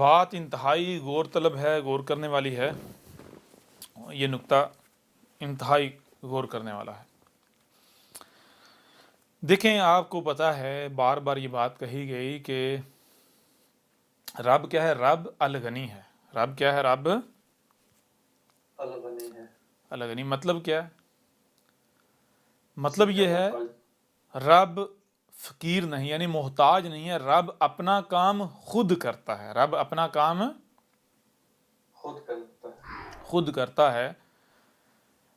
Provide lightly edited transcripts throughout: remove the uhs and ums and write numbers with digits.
بات انتہائی غور طلب ہے، غور کرنے والی ہے، یہ نقطہ انتہائی غور کرنے والا ہے۔ دیکھیں، آپ کو پتہ ہے بار بار یہ بات کہی گئی کہ رب کیا ہے؟ رب الغنی ہے۔ رب کیا ہے؟ رب الغنی ہے۔ الغنی مطلب کیا ہے؟ مطلب یہ ہے رب فقیر نہیں، یعنی محتاج نہیں ہے، رب اپنا کام خود کرتا ہے، رب اپنا کام خود کرتا ہے۔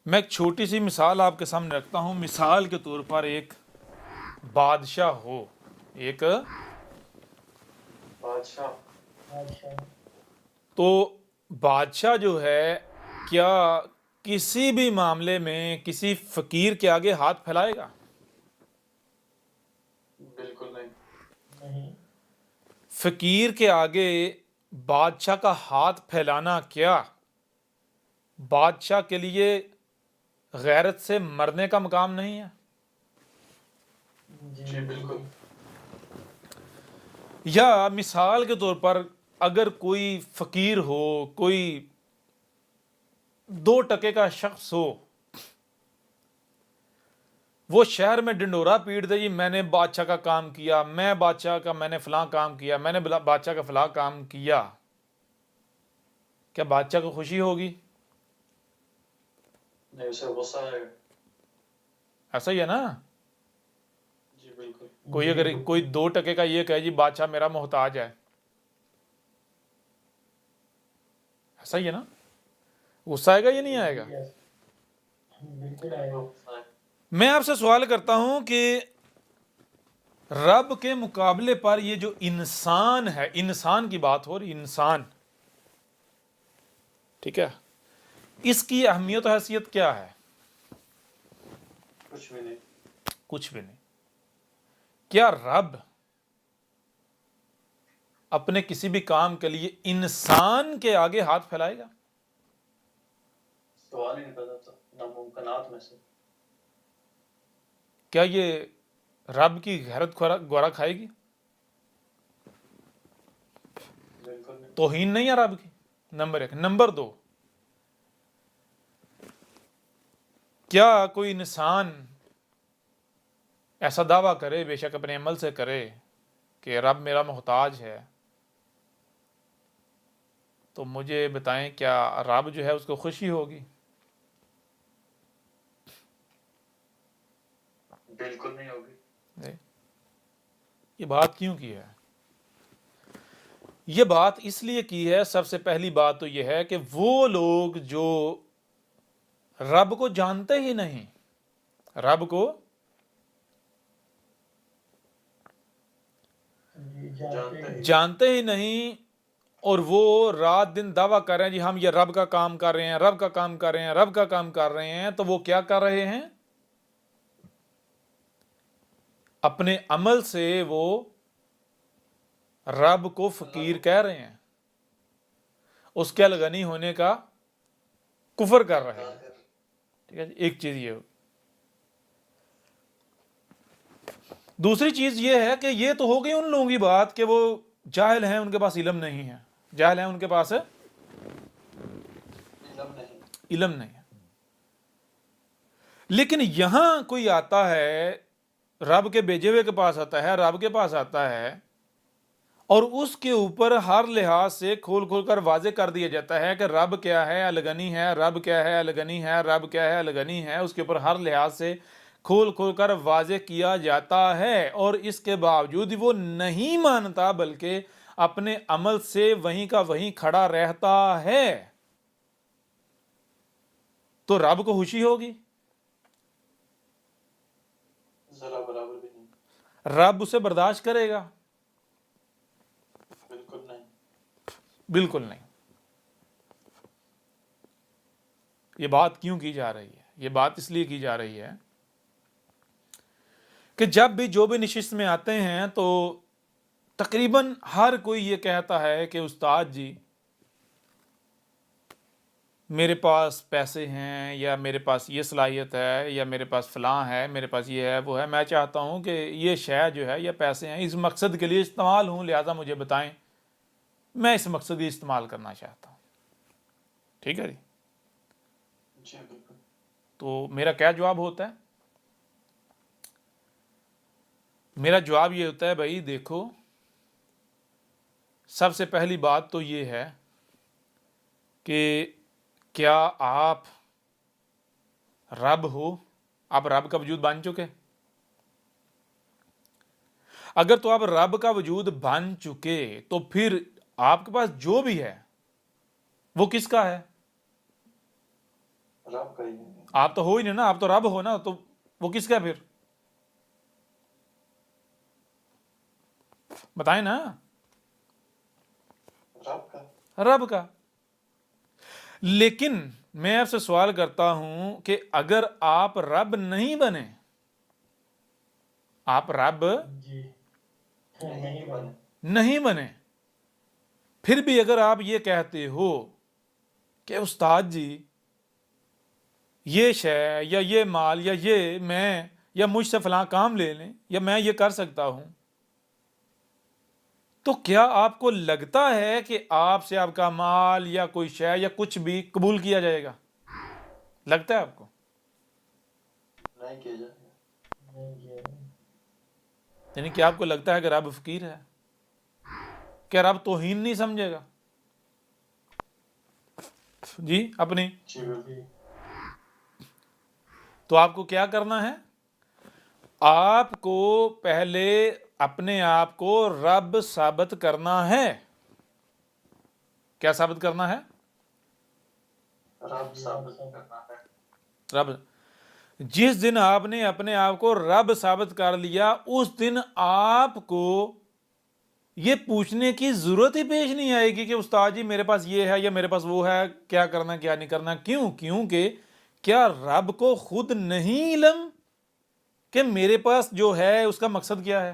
میں ایک چھوٹی سی مثال آپ کے سامنے رکھتا ہوں۔ مثال کے طور پر ایک بادشاہ ہو، ایک بادشاہ تو بادشاہ جو ہے کیا کسی بھی معاملے میں کسی فقیر کے آگے ہاتھ پھیلائے گا؟ بالکل نہیں۔ فقیر کے آگے بادشاہ کا ہاتھ پھیلانا کیا بادشاہ کے لیے غیرت سے مرنے کا مقام نہیں ہے؟ جی بالکل۔ یا مثال کے طور پر اگر کوئی فقیر ہو، کوئی 2 ٹکے کا شخص ہو، وہ شہر میں ڈنڈورا پیٹ دے، جی میں نے بادشاہ کا کام کیا، میں نے فلاں کام کیا، میں نے بادشاہ کا فلاں کام کیا، کیا بادشاہ کو خوشی ہوگی؟ نہیں، اسے غصہ آئے گا۔ ایسا ہی ہے نا؟ جی بالکل۔ کوئی اگر کوئی 2 ٹکے کا یہ کہے جی بادشاہ میرا محتاج ہے، ایسا ہی ہے نا؟ غصہ آئے گا یا نہیں آئے گا؟ بالکل آئے گا۔ میں آپ سے سوال کرتا ہوں کہ رب کے مقابلے پر یہ جو انسان ہے، انسان کی بات ہو رہی، انسان، ٹھیک ہے، اس کی اہمیت و حیثیت کیا ہے؟ کچھ بھی نہیں۔ کچھ بھی نہیں۔ کیا رب اپنے کسی بھی کام کے لیے انسان کے آگے ہاتھ پھیلائے گا؟ سوال ہی نہیں پیدا ہوتا، ناممکنات میں سے۔ کیا یہ رب کی غیرت گوارا کھائے گی؟ بالکل نہیں۔ توہین نہیں ہے رب کی، نمبر 1۔ نمبر 2، کیا کوئی انسان ایسا دعویٰ کرے، بے شک اپنے عمل سے کرے، کہ رب میرا محتاج ہے، تو مجھے بتائیں کیا رب جو ہے اس کو خوشی ہوگی؟ بالکل نہیں ہوگی۔ یہ بات کیوں کی ہے؟ یہ بات اس لیے کی ہے، سب سے پہلی بات تو یہ ہے کہ وہ لوگ جو رب کو جانتے ہی نہیں، رب کو جانتے ہی نہیں، اور وہ رات دن دعویٰ کر رہے ہیں جی ہم یہ رب کا کام کر رہے ہیں، رب کا کام کر رہے ہیں، رب کا کام کر رہے ہیں، تو وہ کیا کر رہے ہیں؟ اپنے عمل سے وہ رب کو فقیر کہہ رہے ہیں، اس کے الغنی ہونے کا کفر کر رہے ہیں۔ ٹھیک ہے، ایک چیز یہ ہو۔ دوسری چیز یہ ہے کہ یہ تو ہو گئی ان لوگوں کی بات کہ وہ جاہل ہیں، ان کے پاس علم نہیں ہے، جاہل ہیں، ان کے پاس علم نہیں ہے۔ لیکن یہاں کوئی آتا ہے، رب کے بھیجے ہوئے کے پاس آتا ہے، رب کے پاس آتا ہے، اور اس کے اوپر ہر لحاظ سے کھول کھول کر واضح کر دیا جاتا ہے کہ رب کیا ہے؟ الغنی ہے، رب کیا ہے؟ الغنی ہے، رب کیا ہے؟ الغنی ہے۔ اس کے اوپر ہر لحاظ سے کھول کھول کر واضح کیا جاتا ہے، اور اس کے باوجود وہ نہیں مانتا، بلکہ اپنے عمل سے وہیں کا وہیں کھڑا رہتا ہے، تو رب کو خوشی ہوگی؟ ذرا برابر بھی نہیں۔ رب اسے برداشت کرے گا؟ بالکل نہیں۔ بالکل نہیں۔ یہ بات کیوں کی جا رہی ہے؟ یہ بات اس لیے کی جا رہی ہے کہ جب بھی جو بھی نشست میں آتے ہیں تو تقریباً ہر کوئی یہ کہتا ہے کہ استاد جی میرے پاس پیسے ہیں، یا میرے پاس یہ صلاحیت ہے، یا میرے پاس فلاں ہے، میرے پاس یہ ہے، وہ ہے، میں چاہتا ہوں کہ یہ شے جو ہے، یہ پیسے ہیں، اس مقصد کے لیے استعمال ہوں، لہٰذا مجھے بتائیں۔ میں اس مقصد کی استعمال کرنا چاہتا ہوں. ٹھیک ہے جی. جی بالکل. تو میرا کیا جواب ہوتا ہے؟ میرا جواب یہ ہوتا ہے بھائی دیکھو، سب سے پہلی بات تو یہ ہے کہ کیا آپ رب ہو؟ آپ رب کا وجود بن چکے؟ اگر تو آپ رب کا وجود بن چکے تو پھر آپ کے پاس جو بھی ہے وہ کس کا ہے؟ رب کا ہی ہے. آپ تو ہو ہی نہیں نا، آپ تو رب ہو نا، تو وہ کس کا ہے پھر؟ بتائیں نا. رب کا. رب کا. لیکن میں آپ سے سوال کرتا ہوں کہ اگر آپ رب نہیں بنے، آپ رب جی نہیں بنے. نہیں بنے، پھر بھی اگر آپ یہ کہتے ہو کہ استاد جی یہ شے یا یہ مال یا یہ میں یا مجھ سے فلاں کام لے لیں یا میں یہ کر سکتا ہوں، تو کیا آپ کو لگتا ہے کہ آپ سے آپ کا مال یا کوئی شے یا کچھ بھی قبول کیا جائے گا؟ لگتا ہے آپ کو؟ نہیں کیا جائے گا. نہیں کیا جائے گا. یعنی کہ آپ کو لگتا ہے کہ رب فقیر ہے؟ کیا رب توہین نہیں سمجھے گا؟ جی اپنی. جی بالکل. تو آپ کو کیا کرنا ہے؟ آپ کو پہلے اپنے آپ کو رب ثابت کرنا ہے. کیا ثابت کرنا ہے؟ رب ثابت کرنا ہے. رب. جس دن آپ نے اپنے آپ کو رب ثابت کر لیا اس دن آپ کو یہ پوچھنے کی ضرورت ہی پیش نہیں آئے گی کہ استاد جی میرے پاس یہ ہے یا میرے پاس وہ ہے، کیا کرنا کیا نہیں کرنا. کیوں؟ کیونکہ کیا رب کو خود نہیں علم کہ میرے پاس جو ہے اس کا مقصد کیا ہے؟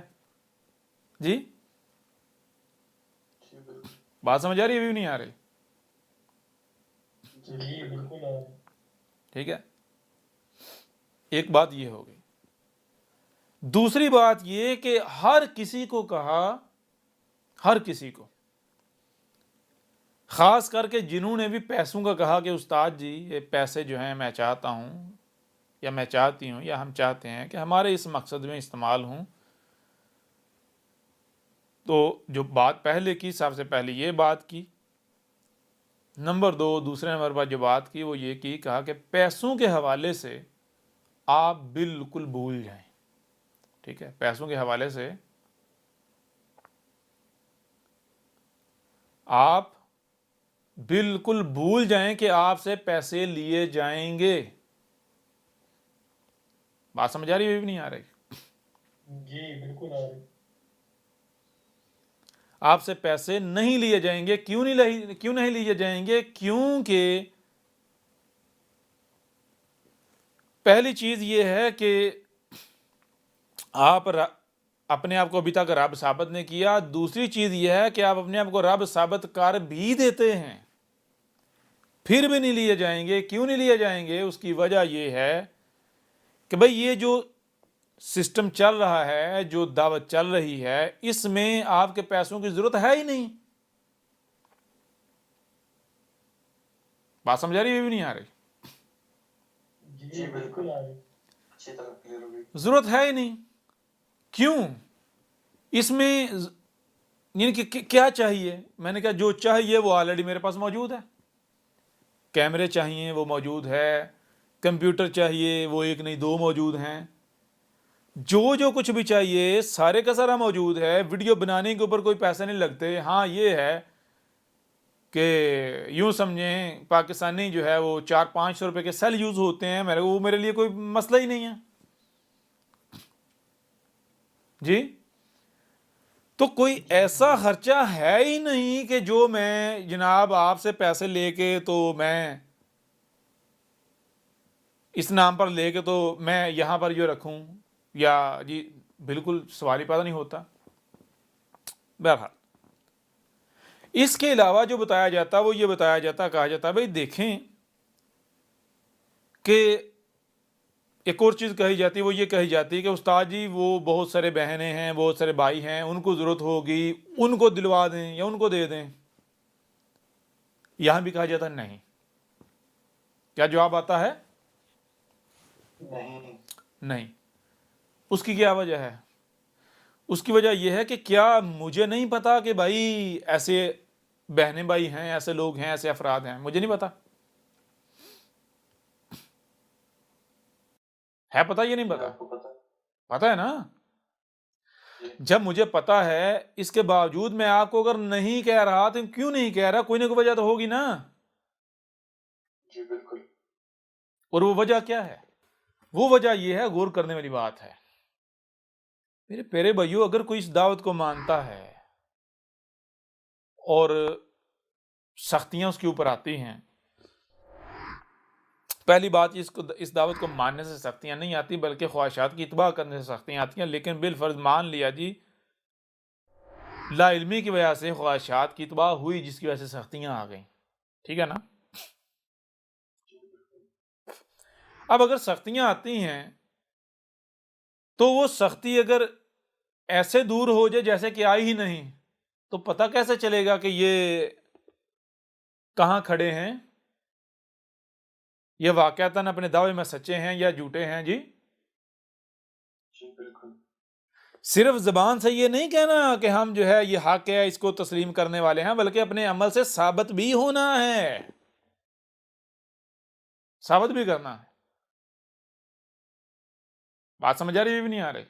جی جی بالکل. بات سمجھ آ رہی ہے بھی نہیں آ رہی؟ جی بالکل. ٹھیک ہے. ایک بات یہ ہو گئی. دوسری بات یہ کہ ہر کسی کو کہا، ہر کسی کو، خاص کر کے جنہوں نے بھی پیسوں کا کہا کہ استاد جی یہ پیسے جو ہیں میں چاہتا ہوں یا میں چاہتی ہوں یا ہم چاہتے ہیں کہ ہمارے اس مقصد میں استعمال ہوں، تو جو بات پہلے کی، سب سے پہلے یہ بات کی. نمبر دو، دوسرے نمبر پر جو بات کی وہ یہ کی، کہا کہ پیسوں کے حوالے سے آپ بالکل بھول جائیں. ٹھیک ہے، پیسوں کے حوالے سے آپ بالکل بھول جائیں کہ آپ سے پیسے لیے جائیں گے. بات سمجھ آ رہی ہے بھی نہیں آ رہی؟ جی بالکل آ رہی. آپ سے پیسے نہیں لیے جائیں گے. کیوں نہیں لیے جائیں گے؟ کیونکہ پہلی چیز یہ ہے کہ آپ اپنے آپ کو ابھی تک رب ثابت نہیں کیا. دوسری چیز یہ ہے کہ آپ اپنے آپ کو رب ثابت کر بھی دیتے ہیں، پھر بھی نہیں لیے جائیں گے. کیوں نہیں لیے جائیں گے؟ اس کی وجہ یہ ہے کہ بھئی یہ جو سسٹم چل رہا ہے، جو دعوت چل رہی ہے، اس میں آپ کے پیسوں کی ضرورت ہے ہی نہیں. بات سمجھ آ رہی ہے بھی نہیں آ رہی؟ جی بالکل آ رہی. اچھی طرح کلیئر ہو گئی. ضرورت ہے ہی نہیں. کیوں؟ اس میں یعنی کہ کیا چاہیے؟ میں نے کہا جو چاہیے وہ آلریڈی میرے پاس موجود ہے. کیمرے چاہیے وہ موجود ہے، کمپیوٹر چاہیے وہ ایک نہیں دو موجود ہیں، جو کچھ بھی چاہیے سارے کا سارا موجود ہے. ویڈیو بنانے کے اوپر کوئی پیسے نہیں لگتے. ہاں یہ ہے کہ یوں سمجھیں پاکستانی جو ہے وہ 400-500 روپے کے سیل یوز ہوتے ہیں، وہ میرے لیے کوئی مسئلہ ہی نہیں ہے. جی تو کوئی ایسا خرچہ ہے ہی نہیں کہ جو میں جناب آپ سے پیسے لے کے تو میں اس نام پر لے کے تو میں یہاں پر جو رکھوں، یا جی بالکل سوال ہی پیدا نہیں ہوتا. بہرحال اس کے علاوہ جو بتایا جاتا وہ یہ بتایا جاتا، کہا جاتا بھئی دیکھیں کہ ایک اور چیز کہی جاتی، وہ یہ کہی جاتی کہ استاد جی وہ بہت سارے بہنیں ہیں، بہت سارے بھائی ہیں، ان کو ضرورت ہوگی، ان کو دلوا دیں یا ان کو دے دیں. یہاں بھی کہا جاتا ہے نہیں. کیا جواب آتا ہے؟ نہیں. نہیں. اس کی کیا وجہ ہے؟ اس کی وجہ یہ ہے کہ کیا مجھے نہیں پتا کہ بھائی ایسے بہنیں بھائی ہیں، ایسے لوگ ہیں، ایسے افراد ہیں؟ مجھے نہیں پتا. ہے پتا یہ نہیں پتا؟ آپ کو پتا پتا ہے نا. جی جب مجھے پتا ہے اس کے باوجود میں آپ کو اگر نہیں کہہ رہا تو کیوں نہیں کہہ رہا؟ کوئی نہ کوئی وجہ تو ہوگی نا. جی بالکل. اور وہ وجہ کیا ہے؟ وہ وجہ یہ ہے، غور کرنے والی بات ہے میرے پیارے بھائیو. اگر کوئی اس دعوت کو مانتا ہے اور سختیاں اس کے اوپر آتی ہیں، پہلی بات اس دعوت کو ماننے سے سختیاں نہیں آتی بلکہ خواہشات کی اتباع کرنے سے سختیاں آتی ہیں. لیکن بالفرض مان لیا جی لا علمی کی وجہ سے خواہشات کی اتباع ہوئی، جس کی وجہ سے سختیاں آ گئیں. ٹھیک ہے نا. اب اگر سختیاں آتی ہیں تو وہ سختی اگر ایسے دور ہو جائے جیسے کہ آئی ہی نہیں، تو پتہ کیسے چلے گا کہ یہ کہاں کھڑے ہیں، یہ واقعتاً اپنے دعوے میں سچے ہیں یا جھوٹے ہیں؟ جی جی بالکل. صرف زبان سے یہ نہیں کہنا کہ ہم جو ہے یہ حق ہے، اس کو تسلیم کرنے والے ہیں، بلکہ اپنے عمل سے ثابت بھی ہونا ہے، ثابت بھی کرنا ہے. بات سمجھ آ رہی ہے بھی نہیں آ رہی؟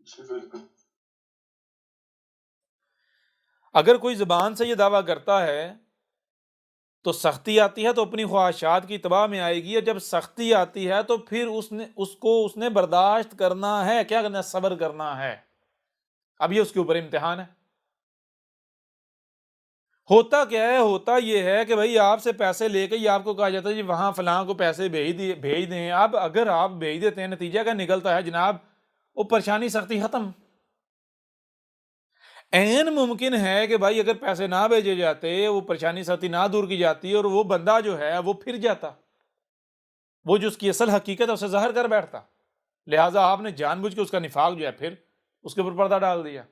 جی بالکل. اگر کوئی زبان سے یہ دعویٰ کرتا ہے تو سختی آتی ہے تو اپنی خواہشات کی اتباع میں آئے گی، اور جب سختی آتی ہے تو پھر اس نے برداشت کرنا ہے. کیا کرنا ہے؟ صبر کرنا ہے. اب یہ اس کے اوپر امتحان ہے. ہوتا کیا ہے؟ ہوتا یہ ہے کہ بھائی آپ سے پیسے لے کے یہ آپ کو کہا جاتا ہے جی وہاں فلاں کو پیسے بھیج دیں. اب اگر آپ بھیج دیتے ہیں، نتیجہ کیا نکلتا ہے جناب؟ وہ پریشانی سختی ختم. این ممکن ہے کہ بھائی اگر پیسے نہ بھیجے جاتے، وہ پریشانی سختی نہ دور کی جاتی، اور وہ بندہ جو ہے وہ پھر جاتا، وہ جو اس کی اصل حقیقت ہے اسے ظاہر کر بیٹھتا. لہٰذا آپ نے جان بوجھ کے اس کا نفاق جو ہے پھر اس کے اوپر پردہ ڈال دیا.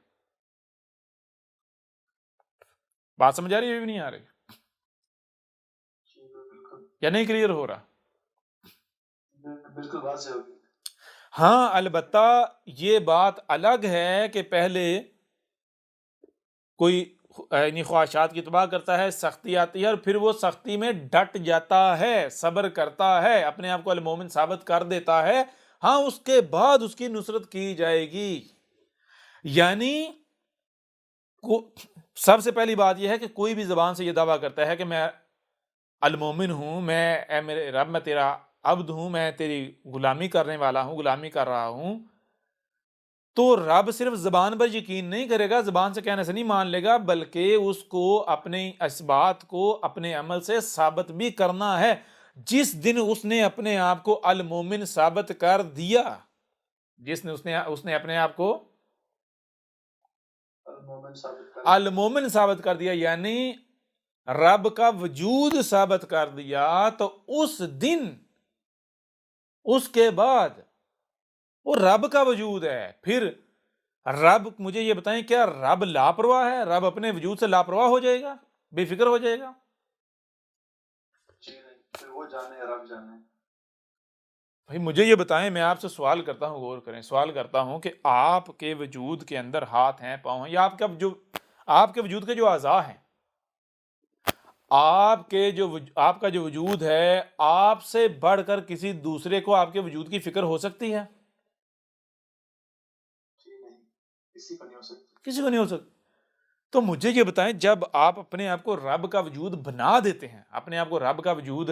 بات سمجھ آ رہی ہے بھی نہیں آ رہی؟ جی بالکل. یا نہیں کلیئر ہو رہا؟ بالکل واضح ہوگی. ہاں البتہ یہ بات الگ ہے کہ پہلے کوئی یعنی خواہشات کی اتباع کرتا ہے، سختی آتی ہے اور پھر وہ سختی میں ڈٹ جاتا ہے، صبر کرتا ہے، اپنے آپ کو المومن ثابت کر دیتا ہے. ہاں اس کے بعد اس کی نصرت کی جائے گی. یعنی سب سے پہلی بات یہ ہے کہ کوئی بھی زبان سے یہ دعویٰ کرتا ہے کہ میں المومن ہوں، اے میرے رب میں تیرا عبد ہوں، میں تیری غلامی کرنے والا ہوں، غلامی کر رہا ہوں، تو رب صرف زبان پر یقین نہیں کرے گا، زبان سے کہنے سے نہیں مان لے گا، بلکہ اس کو اپنے اس بات کو اپنے عمل سے ثابت بھی کرنا ہے. جس دن اس نے اپنے آپ کو المومن ثابت کر دیا، اس نے اپنے آپ کو المومن ثابت کر دیا، یعنی رب کا وجود ثابت کر دیا، تو اس دن اس کے بعد وہ رب کا وجود ہے. پھر رب، مجھے یہ بتائیں کیا رب لاپرواہ ہے؟ رب اپنے وجود سے لاپرواہ ہو جائے گا، بے فکر ہو جائے گا؟ جی نہیں. پھر وہ جانے رب جانے. بھائی مجھے یہ بتائیں، میں آپ سے سوال کرتا ہوں، غور کریں، سوال کرتا ہوں کہ آپ کے وجود کے اندر ہاتھ ہیں، پاؤں ہیں، یا آپ کے وجود کے جو اعضاء ہیں، آپ کا جو وجود ہے، آپ سے بڑھ کر کسی دوسرے کو آپ کے وجود کی فکر ہو سکتی ہے؟ جی نہیں. کسی کو نہیں ہو سکتی. کسی کو نہیں ہو سکتی. تو مجھے یہ بتائیں جب آپ اپنے آپ کو رب کا وجود بنا دیتے ہیں، اپنے آپ کو رب کا وجود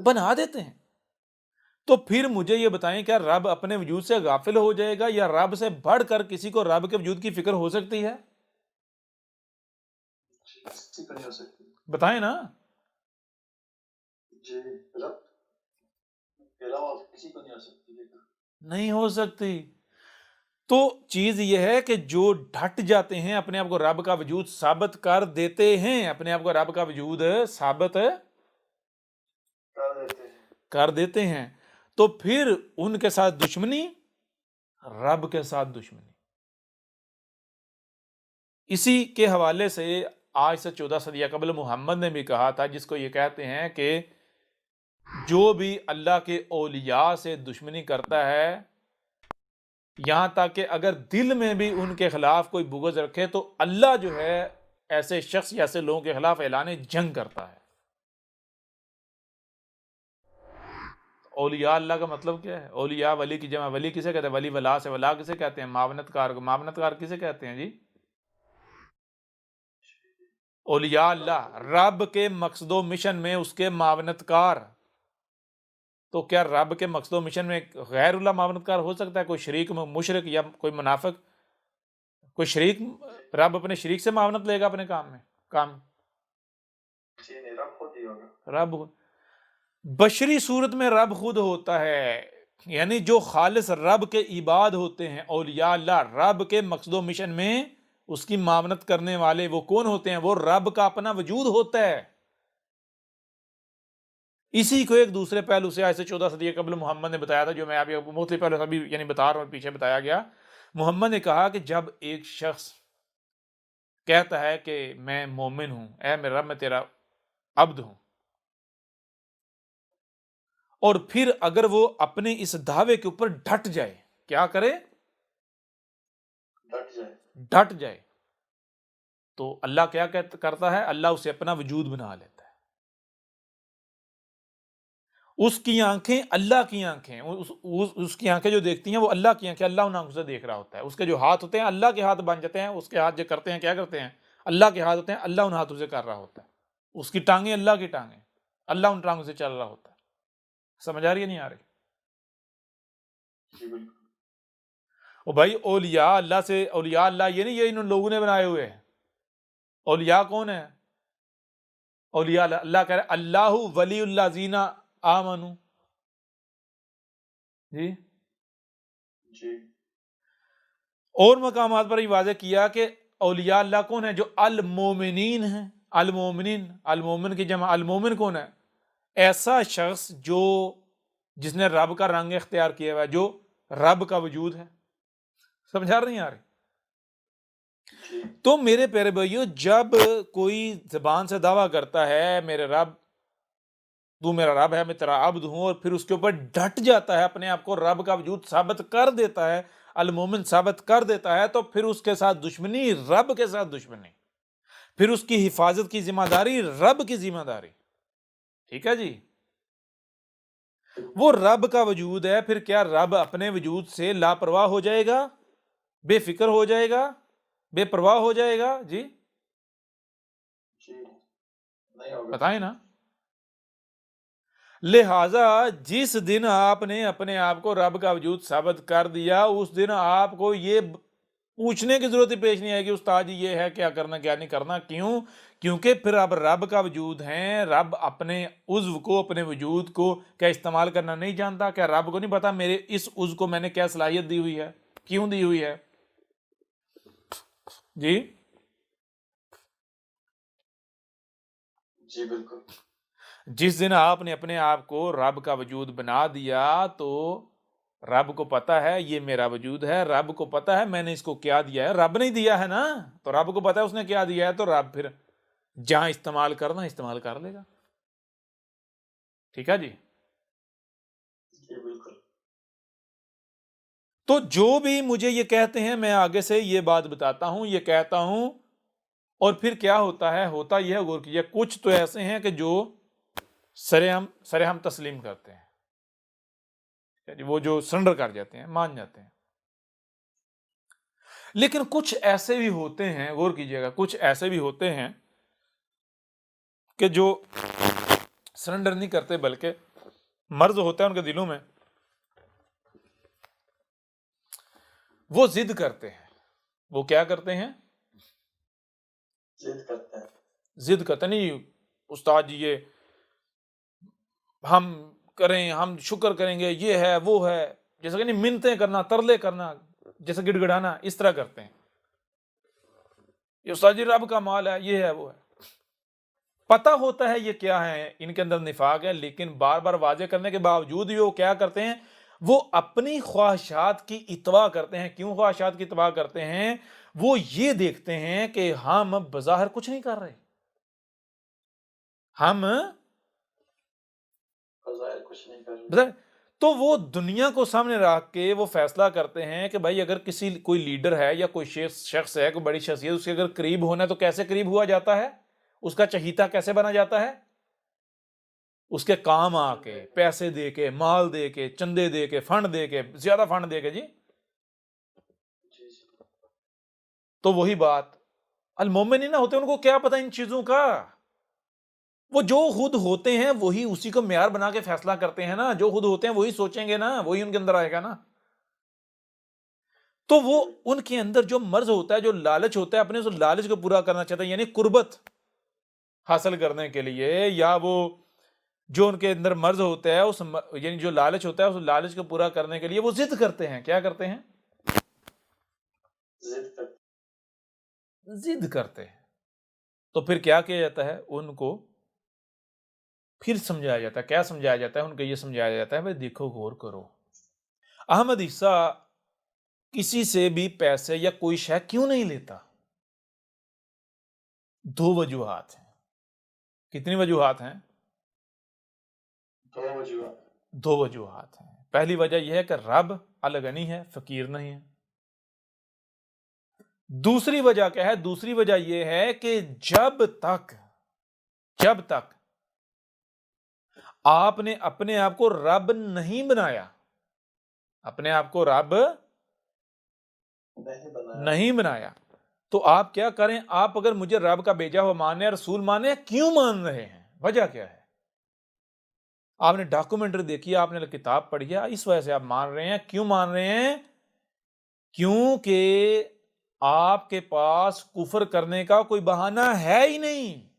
بنا دیتے ہیں، تو پھر مجھے یہ بتائیں کیا رب اپنے وجود سے غافل ہو جائے گا، یا رب سے بڑھ کر کسی کو رب کے وجود کی فکر ہو سکتی ہے؟ کسی کو نہیں ہو سکتی. بتائیں نا. جی رب کے علاوہ کسی کو نہیں ہو سکتی. نہیں ہو سکتی. تو چیز یہ ہے کہ جو ڈھٹ جاتے ہیں، اپنے آپ کو رب کا وجود ثابت کر دیتے ہیں، اپنے آپ کو رب کا وجود ثابت کر دیتے ہیں، تو پھر ان کے ساتھ دشمنی، رب کے ساتھ دشمنی. اسی کے حوالے سے آج سے 14 صدیہ قبل محمد نے بھی کہا تھا، جس کو یہ کہتے ہیں کہ جو بھی اللہ کے اولیاء سے دشمنی کرتا ہے، یہاں تک کہ اگر دل میں بھی ان کے خلاف کوئی بغض رکھے، تو اللہ جو ہے ایسے شخص یا ایسے لوگوں کے خلاف اعلان جنگ کرتا ہے۔ اولیاء اللہ کا مطلب کیا ہے؟ اولیاء، ولی کی جمع ولی کسے کہتے ہیں؟ ولی ولا سے، ولا کسے کہتے ہیں؟ معاونت کار کو۔ معاونت کار کسے کہتے ہیں جی؟ اولیاء اللہ، رب کے مقصد و مشن میں اس کے معاونت کار۔ تو کیا رب کے مقصد و مشن میں غیر اللہ معاونت کار ہو سکتا ہے؟ کوئی شریک مشرک یا کوئی منافق، کوئی شریک، رب اپنے شریک سے معاونت لے گا اپنے کام میں؟ کام نہیں، رب خود ہی ہوگا۔ رب بشری صورت میں رب خود ہوتا ہے، یعنی جو خالص رب کے عباد ہوتے ہیں اولیاء اللہ، رب کے مقصد و مشن میں اس کی معاونت کرنے والے وہ کون ہوتے ہیں؟ وہ رب کا اپنا وجود ہوتا ہے۔ اسی کو ایک دوسرے پہلو سے ایسے 14 صدی قبل محمد نے بتایا تھا، جو میں ابھی مختلف پہلو سے ابھی یعنی بتا رہا ہوں، پیچھے بتایا گیا۔ محمد نے کہا کہ جب ایک شخص کہتا ہے کہ میں مومن ہوں، اے میرے رب میں تیرا عبد ہوں، اور پھر اگر وہ اپنے اس دعوے کے اوپر ڈٹ جائے، کیا کرے؟ ڈٹ جائے، تو اللہ کیا کرتا ہے؟ اللہ اسے اپنا وجود بنا لیتا ہے۔ اس کی آنکھیں اللہ کی آنکھیں، اس کی آنکھیں جو دیکھتی ہیں وہ اللہ کی آنکھیں، اللہ ان آنکھوں سے دیکھ رہا ہوتا ہے۔ اس کے جو ہاتھ ہوتے ہیں اللہ کے ہاتھ بن جاتے ہیں، اس کے ہاتھ جو کرتے ہیں کیا کرتے ہیں؟ اللہ کے ہاتھ ہوتے ہیں، اللہ ان ہاتھوں سے کر رہا ہوتا ہے۔ اس کی ٹانگیں اللہ کی ٹانگیں، اللہ ان ٹانگوں سے چل رہا ہوتا ہے۔ سمجھ آ رہی ہے نہیں آ رہی؟ او بھائی، اولیاء اللہ سے، اولیاء اللہ یہ نہیں یہ ان لوگوں نے بنائے ہوئے ہیں۔ اولیاء کون ہے؟ اولیاء اللہ کہہ رہے اللہ ولی اللہ زینا آمنو، جی اور مقامات پر یہ واضح کیا کہ اولیاء اللہ کون ہے؟ جو المومنین ہیں۔ المومنین، المومن کی جمع، المومن کون ہے؟ ایسا شخص جو جس نے رب کا رنگ اختیار کیا ہوا ہے، جو رب کا وجود ہے۔ سمجھا نہیں آ رہی؟ تو میرے پیارے بھائیو، جب کوئی زبان سے دعویٰ کرتا ہے میرے رب، تو میرا رب ہے، میں تیرا عبد ہوں، اور پھر اس کے اوپر ڈٹ جاتا ہے، اپنے آپ کو رب کا وجود ثابت کر دیتا ہے، المومن ثابت کر دیتا ہے، تو پھر اس کے ساتھ دشمنی، رب کے ساتھ دشمنی، پھر اس کی حفاظت کی ذمہ داری رب کی ذمہ داری۔ ٹھیک ہے جی؟ وہ رب کا وجود ہے، پھر کیا رب اپنے وجود سے لاپرواہ ہو جائے گا، بے فکر ہو جائے گا، بے پرواہ ہو جائے گا؟ جی بتائیں نا۔ لہٰذا جس دن آپ نے اپنے آپ کو رب کا وجود ثابت کر دیا، اس دن آپ کو یہ پوچھنے کی ضرورت ہی پیش نہیں آئے کہ استاد جی یہ ہے کیا کرنا کیا نہیں کرنا۔ کیوں؟ کیونکہ پھر اب رب کا وجود ہے، رب اپنے عضو کو، اپنے وجود کو کیا استعمال کرنا نہیں جانتا؟ کیا رب کو نہیں پتا میرے اس عضو کو میں نے کیا صلاحیت دی ہوئی ہے، کیوں دی ہوئی ہے؟ جی جی بالکل۔ جس دن آپ نے اپنے آپ کو رب کا وجود بنا دیا، تو رب کو پتا ہے یہ میرا وجود ہے، رب کو پتا ہے میں نے اس کو کیا دیا ہے، رب نہیں دیا ہے نا، تو رب کو پتا ہے اس نے کیا دیا ہے، تو رب پھر جہاں استعمال کرنا استعمال کر لے گا۔ ٹھیک ہے جی؟ جی بالکل۔ تو جو بھی مجھے یہ کہتے ہیں، میں آگے سے یہ بات بتاتا ہوں، یہ کہتا ہوں، اور پھر کیا ہوتا ہے؟ ہوتا یہ ہے، غور کیجیے، کچھ تو ایسے ہیں کہ جو سرہم تسلیم کرتے ہیں، وہ جو سرنڈر کر جاتے ہیں، مان جاتے ہیں۔ لیکن کچھ ایسے بھی ہوتے ہیں، غور کیجیے گا، کچھ ایسے بھی ہوتے ہیں کہ جو سرنڈر نہیں کرتے، بلکہ مرض ہوتا ہے ان کے دلوں میں، وہ ضد کرتے ہیں۔ وہ کیا کرتے ہیں؟ ضد کرتے ہیں۔ ضد کرتے نہیں، استاد جی یہ ہم کریں، ہم شکر کریں گے، یہ ہے وہ ہے، جیسا کہ نہیں، منتیں کرنا، ترلے کرنا، جیسے گڑ گڑانا، اس طرح کرتے ہیں۔ یہ استاد جی رب کا مال ہے، یہ ہے وہ ہے۔ پتا ہوتا ہے یہ کیا ہے، ان کے اندر نفاق ہے، لیکن بار بار واضح کرنے کے باوجود بھی وہ کیا کرتے ہیں؟ وہ اپنی خواہشات کی اتباع کرتے ہیں۔ کیوں خواہشات کی اتباع کرتے ہیں؟ وہ یہ دیکھتے ہیں کہ ہم بظاہر کچھ نہیں کر رہے، ہم بظاہر کچھ نہیں کر رہے، بظاہر، تو وہ دنیا کو سامنے رکھ کے وہ فیصلہ کرتے ہیں کہ بھائی اگر کوئی لیڈر ہے یا کوئی شخص ہے، کوئی بڑی شخصیت، اس کے اگر قریب ہونا ہے تو کیسے قریب ہوا جاتا ہے، اس کا چہیتا کیسے بنا جاتا ہے، اس کے کام آ کے، پیسے دے کے، مال دے کے، چندے دے کے، فنڈ دے کے، زیادہ فنڈ دے کے، جی۔ جی جی تو وہی بات، المومنین ہوتے ان کو کیا پتہ ان چیزوں کا، وہ جو خود ہوتے ہیں وہی اسی کو معیار بنا کے فیصلہ کرتے ہیں نا، جو خود ہوتے ہیں وہی سوچیں گے نا، وہی ان کے اندر آئے گا نا۔ تو وہ ان کے اندر جو مرض ہوتا ہے، جو لالچ ہوتا ہے، اپنے اس لالچ کو پورا کرنا چاہتے ہیں، یعنی قربت حاصل کرنے کے لیے، یا وہ جو ان کے اندر مرض ہوتا ہے یعنی جو لالچ ہوتا ہے اس لالچ کو پورا کرنے کے لیے وہ ضد کرتے ہیں۔ کیا کرتے ہیں؟ ضد کرتے ہیں۔ تو پھر کیا کیا جاتا ہے؟ ان کو پھر سمجھایا جاتا ہے۔ کیا سمجھایا جاتا ہے؟ ان کو یہ سمجھایا جاتا ہے بھائی دیکھو، غور کرو، احمد عیسیٰ کسی سے بھی پیسے یا کوئی شے کیوں نہیں لیتا؟ دو وجوہات ہیں۔ کتنی وجوہات ہیں؟ دو وجوہات ہیں۔ پہلی وجہ یہ ہے کہ رب الغنی ہے، فقیر نہیں ہے۔ دوسری وجہ کیا ہے؟ دوسری وجہ یہ ہے کہ جب تک آپ نے اپنے آپ کو رب نہیں بنایا، اپنے آپ کو رب نہیں بنایا، تو آپ کیا کریں؟ آپ اگر مجھے رب کا بھیجا ہوا مانے، رسول مانے، کیوں مان رہے ہیں؟ وجہ کیا ہے؟ آپ نے ڈاکومنٹری دیکھی، آپ نے کتاب پڑھی ہے، اس وجہ سے آپ مان رہے ہیں۔ کیوں مان رہے ہیں؟ کیونکہ آپ کے پاس کفر کرنے کا کوئی بہانہ ہے ہی نہیں۔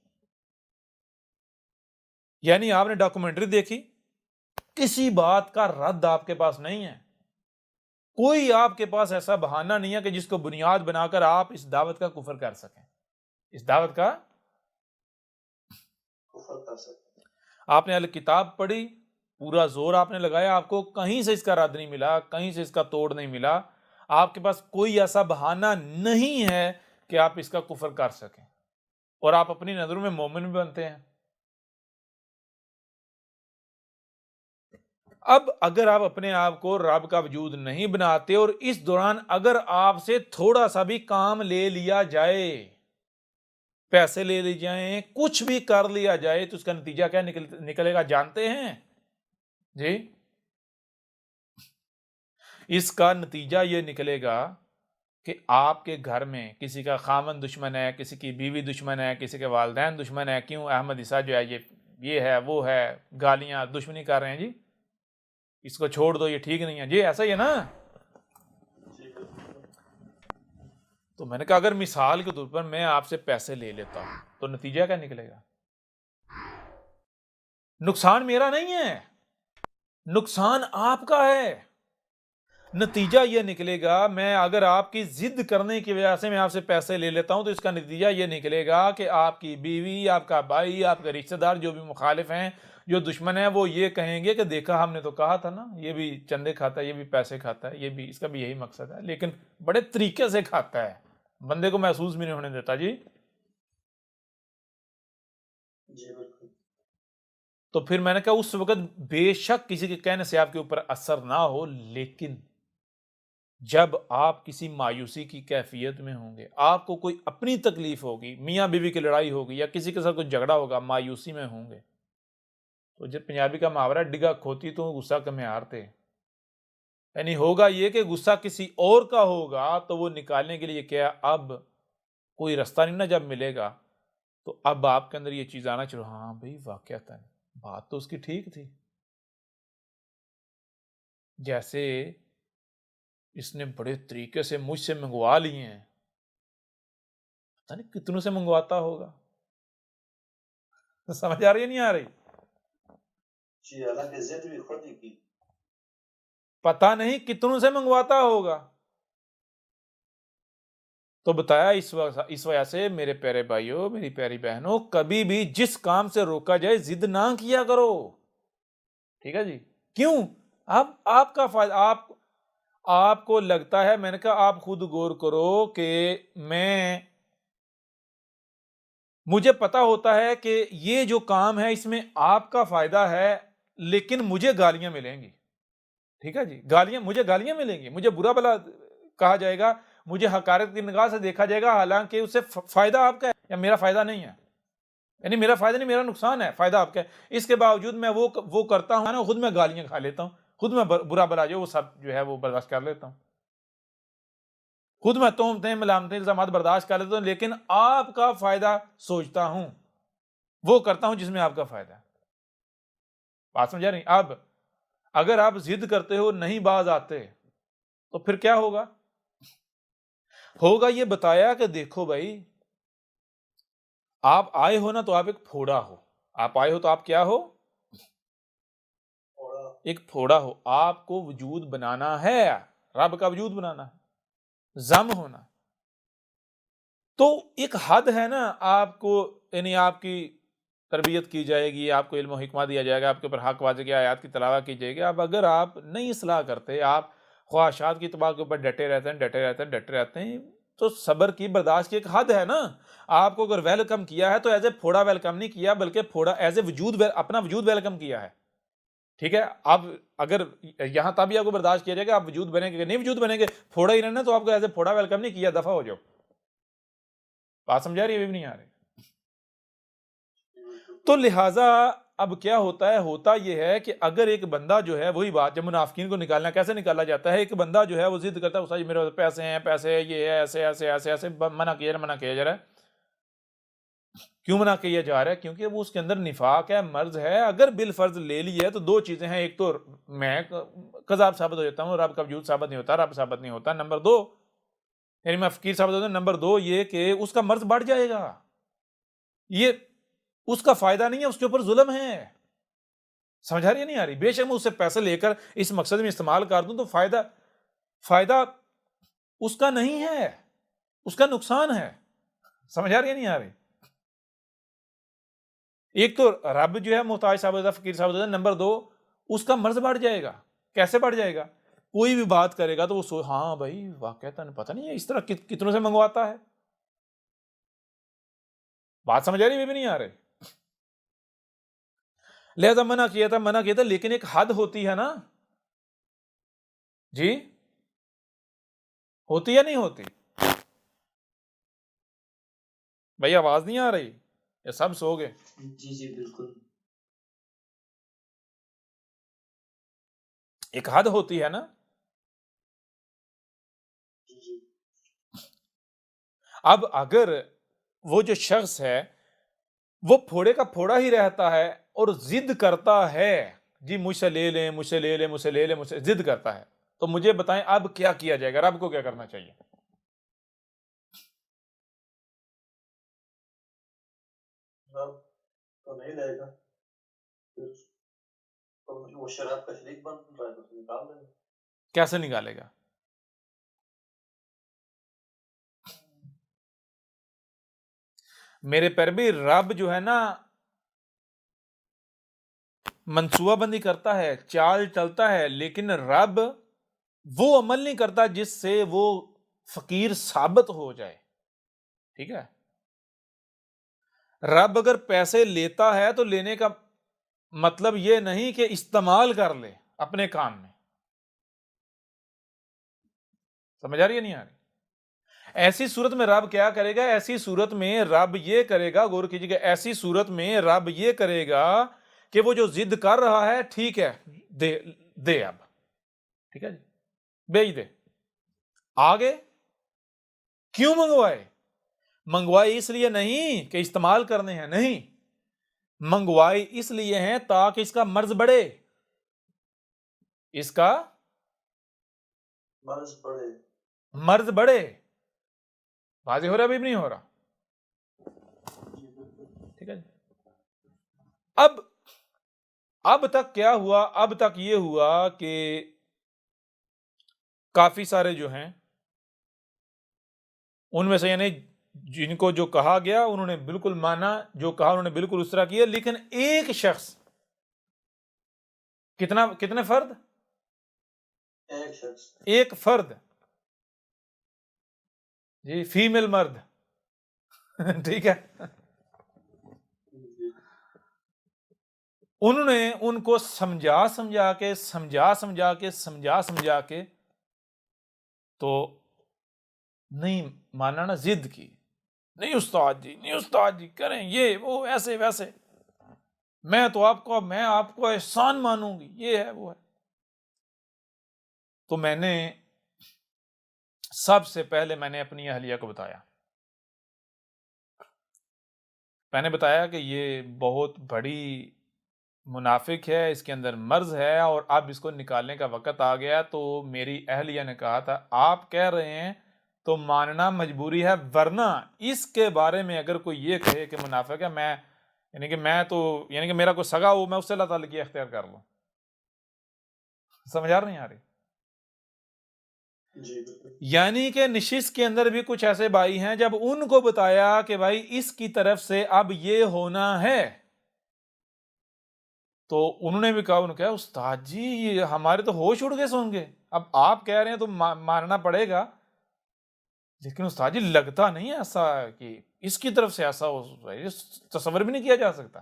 یعنی آپ نے ڈاکومنٹری دیکھی، کسی بات کا رد آپ کے پاس نہیں ہے، کوئی آپ کے پاس ایسا بہانہ نہیں ہے کہ جس کو بنیاد بنا کر آپ اس دعوت کا کفر کر سکیں، اس دعوت کا کفر کر سکیں۔ آپ نے کتاب پڑھی، پورا زور آپ نے لگایا، آپ کو کہیں سے اس کا رد نہیں ملا، کہیں سے اس کا توڑ نہیں ملا، آپ کے پاس کوئی ایسا بہانہ نہیں ہے کہ آپ اس کا کفر کر سکیں، اور آپ اپنی نظروں میں مومن بھی بنتے ہیں۔ اب اگر آپ اپنے آپ کو رب کا وجود نہیں بناتے اور اس دوران اگر آپ سے تھوڑا سا بھی کام لے لیا جائے، پیسے لے لی جائیں، کچھ بھی کر لیا جائے، تو اس کا نتیجہ کیا نکلے گا جانتے ہیں؟ جی، اس کا نتیجہ یہ نکلے گا کہ آپ کے گھر میں کسی کا خامن دشمن ہے، کسی کی بیوی دشمن ہے، کسی کے والدین دشمن ہے۔ کیوں؟ احمد عیسیٰ جو ہے یہ ہے، وہ ہے، گالیاں، دشمنی کر رہے ہیں، جی اس کو چھوڑ دو، یہ ٹھیک نہیں ہے، جی ایسا ہی ہے نا۔ تو میں نے کہا اگر مثال کے طور پر میں آپ سے پیسے لے لیتا ہوں تو نتیجہ کیا نکلے گا؟ نقصان میرا نہیں ہے، نقصان آپ کا ہے۔ نتیجہ یہ نکلے گا، میں اگر آپ کی ضد کرنے کی وجہ سے میں آپ سے پیسے لے لیتا ہوں تو اس کا نتیجہ یہ نکلے گا کہ آپ کی بیوی، آپ کا بھائی، آپ کے رشتہ دار جو بھی مخالف ہیں، جو دشمن ہیں، وہ یہ کہیں گے کہ دیکھا ہم نے تو کہا تھا نا، یہ بھی چندے کھاتا ہے، یہ بھی پیسے کھاتا ہے، یہ بھی، اس کا بھی یہی مقصد ہے، لیکن بڑے طریقے سے کھاتا ہے، بندے کو محسوس بھی نہیں ہونے دیتا۔ جی بالکل۔ تو پھر میں نے کہا اس وقت بے شک کسی کے کہنے سے آپ کے اوپر اثر نہ ہو، لیکن جب آپ کسی مایوسی کی کیفیت میں ہوں گے، آپ کو کوئی اپنی تکلیف ہوگی، میاں بیوی کی لڑائی ہوگی یا کسی کے ساتھ کوئی جھگڑا ہوگا، مایوسی میں ہوں گے، تو جب پنجابی کا محاورہ ڈگا کھوتی تو غصہ کمے ہارتے، یعنی ہوگا یہ کہ غصہ کسی اور کا ہوگا تو وہ نکالنے کے لیے کیا اب کوئی رستہ نہیں نا جب ملے گا، تو اب آپ کے اندر یہ چیز آنا چلو، ہاں بھائی واقعتاً بات تو اس کی ٹھیک تھی، جیسے اس نے بڑے طریقے سے مجھ سے منگوا لیے ہیں، پتہ نہیں کتنوں سے منگواتا ہوگا۔ سمجھ آ رہی ہے نہیں آ رہی؟ جی، حالانکہ ضد بھی خود ہی کی، پتہ نہیں کتنوں سے منگواتا ہوگا۔ تو بتایا اس وجہ سے میرے پیارے بھائیوں، میری پیاری بہنوں، کبھی بھی جس کام سے روکا جائے ضد نہ کیا کرو، ٹھیک ہے جی؟ کیوں؟ اب آپ کا فائدہ، آپ کو لگتا ہے، میں نے کہا آپ خود غور کرو کہ مجھے پتا ہوتا ہے کہ یہ جو کام ہے اس میں آپ کا فائدہ ہے، لیکن مجھے گالیاں ملیں گی، ٹھیک ہے جی، مجھے گالیاں ملیں گی، مجھے برا بھلا کہا جائے گا، مجھے حقارت کی نگاہ سے دیکھا جائے گا، حالانکہ اس سے فائدہ آپ کا ہے یا میرا فائدہ نہیں ہے، یعنی میرا فائدہ نہیں، میرا نقصان ہے، فائدہ آپ کا ہے، اس کے باوجود میں وہ کرتا ہوں نا، خود میں گالیاں کھا لیتا ہوں، خود میں برا بھلا جو وہ سب جو ہے وہ برداشت کر لیتا ہوں، خود میں تہمتیں ملامتیں الزامات برداشت کر لیتا ہوں، لیکن آپ کا فائدہ سوچتا ہوں، وہ کرتا ہوں جس میں آپ کا فائدہ ہے۔ بات سمجھا نہیں؟ اب اگر آپ ضد کرتے ہو نہیں باز آتے تو پھر کیا ہوگا؟ یہ بتایا کہ دیکھو بھائی، آپ آئے ہو نا تو آپ ایک پھوڑا ہو، آپ آئے ہو تو آپ کیا ہو؟ ایک پھوڑا ہو، آپ کو وجود بنانا ہے، رب کا وجود بنانا ہے، ضم ہونا، تو ایک حد ہے نا، آپ کو یعنی آپ کی تربیت کی جائے گی، آپ کو علم و حکمہ دیا جائے گا، آپ کے اوپر حق واضح کی آیات کی تلاوت کی جائے گی۔ اب اگر آپ نہیں اصلاح کرتے، آپ خواہشات کی اتباع کے اوپر ڈٹے رہتے ہیں تو صبر کی، برداشت کی ایک حد ہے نا۔ آپ کو اگر ویلکم کیا ہے تو ایز اے پھوڑا ویلکم نہیں کیا، بلکہ پھوڑا ایز اے وجود، اپنا وجود ویلکم کیا ہے، ٹھیک ہے۔ اب اگر یہاں تب ہی آپ کو برداشت کیا جائے گا، آپ وجود بنیں گے، نہیں وجود بنیں گے، پھوڑا ہی رہنا، تو آپ کو ایز اے پھوڑا ویلکم نہیں کیا، دفعہ ہو جاؤ۔ بات سمجھا رہی ہے؟ ابھی بھی نہیں آ رہی؟ تو لہٰذا اب کیا ہوتا یہ ہے کہ اگر ایک بندہ جو ہے، وہی بات جب منافقین کو نکالنا کیسے نکالا جاتا ہے، ایک بندہ جو ہے وہ ضد کرتا ہے، استاد جی میرے پیسے ہیں، پیسے یہ ہے، ایسے ایسے ایسے ایسے منع کیا جا رہا ہے۔ کیوں منع کیا جا رہا ہے؟ کیونکہ وہ اس کے اندر نفاق ہے، مرض ہے۔ اگر بالفرض لے لی ہے تو دو چیزیں ہیں، ایک تو میں کذاب ثابت ہو جاتا ہوں، رب کا وجود ثابت نہیں ہوتا، رب ثابت نہیں ہوتا، نمبر دو یعنی میں فقیر ثابت ہوتا ہوں، نمبر دو یہ کہ اس کا مرض بڑھ جائے گا، یہ اس کا فائدہ نہیں ہے، اس کے اوپر ظلم ہے۔ سمجھا رہی نہیں آ رہی؟ بے شک میں اس سے پیسے لے کر اس مقصد میں استعمال کر دوں تو فائدہ اس کا نہیں ہے، اس کا نقصان ہے۔ سمجھا رہی نہیں آ رہی؟ ایک تو رب جو ہے محتاج ثابت ہوتا ہے، فقیر ثابت ہوتا ہے، نمبر دو اس کا مرض بڑھ جائے گا۔ کیسے بڑھ جائے گا؟ کوئی بھی بات کرے گا تو وہ ہاں بھائی واقعہ پتہ نہیں ہے اس طرح کتنوں سے منگواتا ہے۔ بات سمجھ آ رہی بھی نہیں آ رہے؟ لہذا منع کیا تھا، لیکن ایک حد ہوتی ہے نا جی، ہوتی یا نہیں ہوتی؟ بھائی آواز نہیں آ رہی؟ یہ سب سو گئے؟ جی بالکل۔ ایک حد ہوتی ہے نا۔ جی اب اگر وہ جو شخص ہے وہ پھوڑے کا پھوڑا ہی رہتا ہے اور ضد کرتا ہے، جی مجھ سے لے لیں، مجھ سے لے لیں، مجھ سے لے لیں، مجھ سے ضد کرتا ہے، تو مجھے بتائیں اب کیا کیا جائے گا؟ رب کو کیا کرنا چاہیے؟ رب تو نہیں لے گا، وہ شراب کا شریک بن رہا ہے تو نکال دیں گے۔ کیسے نکالے گا؟ میرے پر بھی رب جو ہے نا منصوبہ بندی کرتا ہے، چال چلتا ہے، لیکن رب وہ عمل نہیں کرتا جس سے وہ فقیر ثابت ہو جائے، ٹھیک ہے۔ رب اگر پیسے لیتا ہے تو لینے کا مطلب یہ نہیں کہ استعمال کر لے اپنے کام میں۔ سمجھ آ رہی ہے نہیں آ رہی؟ ایسی صورت میں رب کیا کرے گا؟ ایسی صورت میں رب یہ کرے گا، غور کیجیے گا، ایسی صورت میں رب یہ کرے گا کہ وہ جو ضد کر رہا ہے ٹھیک ہے دے اب، ٹھیک ہے جی، بیچ دے، آگے کیوں منگوائے اس لیے نہیں کہ استعمال کرنے ہیں، نہیں، منگوائے اس لیے ہیں تاکہ اس کا مرض بڑھے، اس کا مرض بڑھے۔ واضح ہو رہا بھی نہیں ہو رہا؟ ٹھیک ہے جی۔ اب تک کیا ہوا؟ اب تک یہ ہوا کہ کافی سارے جو ہیں ان میں سے یعنی جن کو جو کہا گیا انہوں نے بالکل مانا، جو کہا انہوں نے بالکل اس طرح کیا، لیکن ایک شخص، کتنے فرد؟ ایک شخص ایک فرد جی، فیمیل مرد ٹھیک ہے. جی انہوں نے ان کو سمجھا سمجھا کے تو نہیں مانا نا، ضد کی، نہیں استاد جی کریں یہ وہ ایسے ویسے، میں آپ کو احسان مانوں گی، یہ ہے وہ ہے. تو میں نے سب سے پہلے میں نے اپنی اہلیہ کو بتایا، میں نے بتایا کہ یہ بہت بڑی منافق ہے، اس کے اندر مرض ہے اور اب اس کو نکالنے کا وقت آ گیا. تو میری اہلیہ نے کہا تھا آپ کہہ رہے ہیں تو ماننا مجبوری ہے، ورنہ اس کے بارے میں اگر کوئی یہ کہے کہ منافق ہے، یعنی کہ میرا کوئی سگا ہو، میں اس سے اللہ تعالیٰ کی اختیار کر لوں. سمجھ آ رہی ہیں؟ جی بالکل. یعنی کہ نشست کے اندر بھی کچھ ایسے بھائی ہیں، جب ان کو بتایا کہ بھائی اس کی طرف سے اب یہ ہونا ہے، تو انہوں نے بھی کہا استاد جی یہ ہمارے تو ہوش اڑ گئے سوں گے، اب آپ کہہ رہے ہیں تو ماننا پڑے گا، لیکن استاد جی لگتا نہیں ایسا کہ اس کی طرف سے ایسا ہو، تصور بھی نہیں کیا جا سکتا.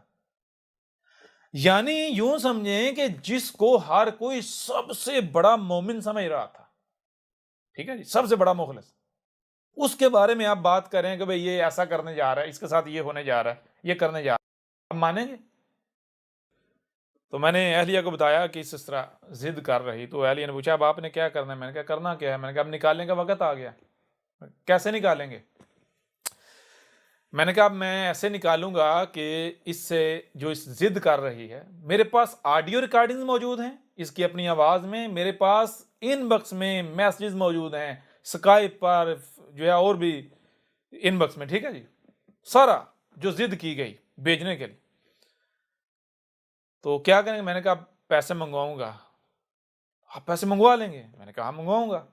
یعنی یوں سمجھیں کہ جس کو ہر کوئی سب سے بڑا مومن سمجھ رہا تھا، ٹھیک ہے جی، سب سے بڑا مخلص، اس کے بارے میں آپ بات کریں کہ بھئی یہ ایسا کرنے جا رہا ہے، اس کے ساتھ یہ ہونے جا رہا ہے، یہ کرنے جا رہا ہے، اب مانیں گے؟ تو میں نے اہلیہ کو بتایا کہ اس طرح ضد کر رہی. تو اہلیہ نے پوچھا اب آپ نے کیا کرنا ہے؟ میں نے کہا کرنا کیا ہے؟ میں نے کہا اب نکالنے کا وقت آ گیا. کیسے نکالیں گے؟ میں نے کہا اب میں ایسے نکالوں گا کہ اس سے جو اس ضد کر رہی ہے، میرے پاس آڈیو ریکارڈنگ موجود ہیں اس کی اپنی آواز میں، میرے پاس ان باکس میں میسیجز موجود ہیں، اسکائپ پر جو ہے اور بھی ان باکس میں، ٹھیک ہے جی، سارا جو ضد کی گئی بھیجنے کے لیے. تو کیا کریں گے؟ میں نے کہا پیسے منگواؤں گا. آپ پیسے منگوا لیں گے؟ میں نے کہا منگواؤں گا.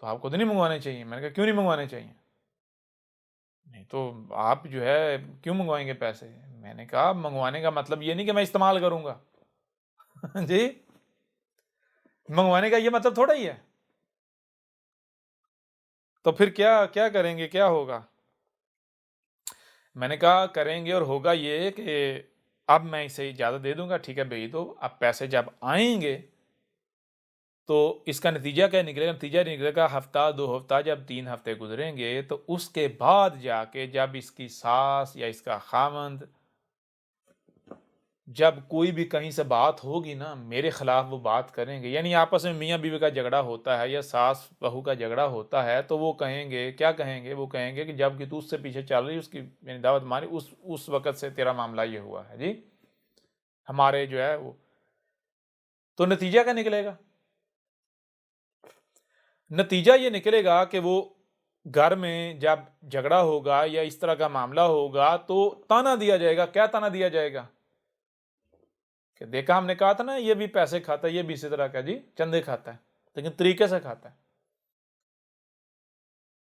تو آپ کو تو نہیں منگوانے چاہیے. میں نے کہا کیوں نہیں منگوانے چاہیے؟ نہیں تو آپ جو ہے کیوں منگوائیں گے پیسے؟ میں نے کہا منگوانے کا مطلب یہ نہیں کہ میں استعمال کروں گا جی، منگوانے کا یہ مطلب تھوڑا ہی ہے. تو پھر کیا کریں گے، کیا ہوگا؟ میں نے کہا کریں گے اور ہوگا یہ کہ اب میں اسے اجازت دے دوں گا، ٹھیک ہے بھیج دو. اب پیسے جب آئیں گے تو اس کا نتیجہ کیا نکلے گا؟ نتیجہ نکلے گا ہفتہ 2 ہفتہ، جب 3 ہفتے گزریں گے تو اس کے بعد جا کے جب اس کی ساس یا اس کا خامند جب کوئی بھی کہیں سے بات ہوگی نا، میرے خلاف وہ بات کریں گے، یعنی آپس میں میاں بیوی کا جھگڑا ہوتا ہے یا ساس بہو کا جھگڑا ہوتا ہے، تو وہ کہیں گے، کیا کہیں گے؟ وہ کہیں گے کہ جب کہ تو اس سے پیچھے چل رہی، اس کی یعنی دعوت ماری، اس وقت سے تیرا معاملہ یہ ہوا ہے جی، ہمارے جو ہے وہ. تو نتیجہ کیا نکلے گا؟ نتیجہ یہ نکلے گا کہ وہ گھر میں جب جھگڑا ہوگا یا اس طرح کا معاملہ ہوگا تو تانا دیا جائے گا. کیا تانا دیا جائے گا؟ کہ دیکھا ہم نے کہا تھا نا یہ بھی پیسے کھاتا ہے، یہ بھی اسی طرح کا جی چندے کھاتا ہے، لیکن طریقے سے کھاتا ہے.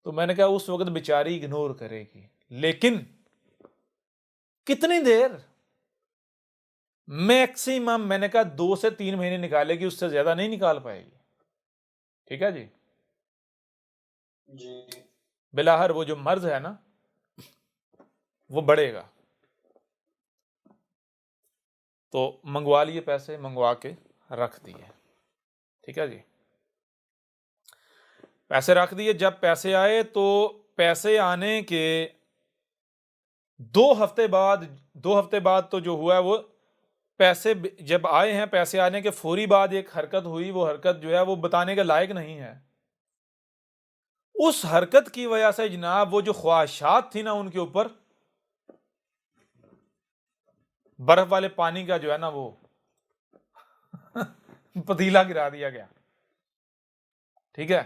تو میں نے کہا اس وقت بیچاری اگنور کرے گی، لیکن کتنی دیر؟ میکسیمم میں نے کہا 2 سے 3 مہینے نکالے گی، اس سے زیادہ نہیں نکال پائے گی. ٹھیک ہے جی. جی بلاہر وہ جو مرض ہے نا وہ بڑھے گا. تو منگوا لیے پیسے، منگوا کے رکھ دیے. ٹھیک ہے جی، پیسے رکھ دیے. جب پیسے آئے تو پیسے آنے کے 2 ہفتے بعد تو جو ہوا ہے وہ پیسے جب آئے ہیں، پیسے آنے کے فوری بعد ایک حرکت ہوئی، وہ حرکت جو ہے وہ بتانے کے لائق نہیں ہے. اس حرکت کی وجہ سے جناب وہ جو خواہشات تھی نا ان کے اوپر، برف والے پانی کا جو ہے نا وہ پتیلا گرا دیا گیا. ٹھیک ہے،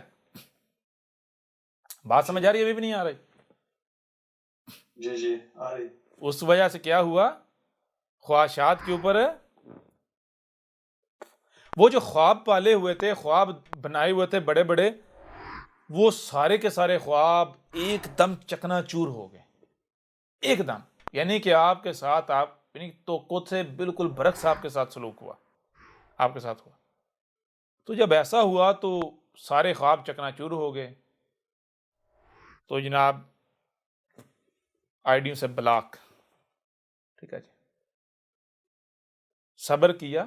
بات سمجھ آ رہی ہے؟ ابھی بھی نہیں آ رہی؟ جی جی آ رہی. اس وجہ سے کیا ہوا؟ خواہشات کے اوپر وہ جو خواب پالے ہوئے تھے، خواب بنائے ہوئے تھے بڑے بڑے، وہ سارے کے سارے خواب ایک دم چکنا چور ہو گئے. ایک دم، یعنی کہ آپ کے ساتھ یعنی تو سے بالکل برعکس آپ کے ساتھ سلوک ہوا، آپ کے ساتھ ہوا. تو جب ایسا ہوا تو سارے خواب چکنا چور ہو گئے. تو جناب آئیڈیوں سے بلاک. ٹھیک ہے جی. صبر کیا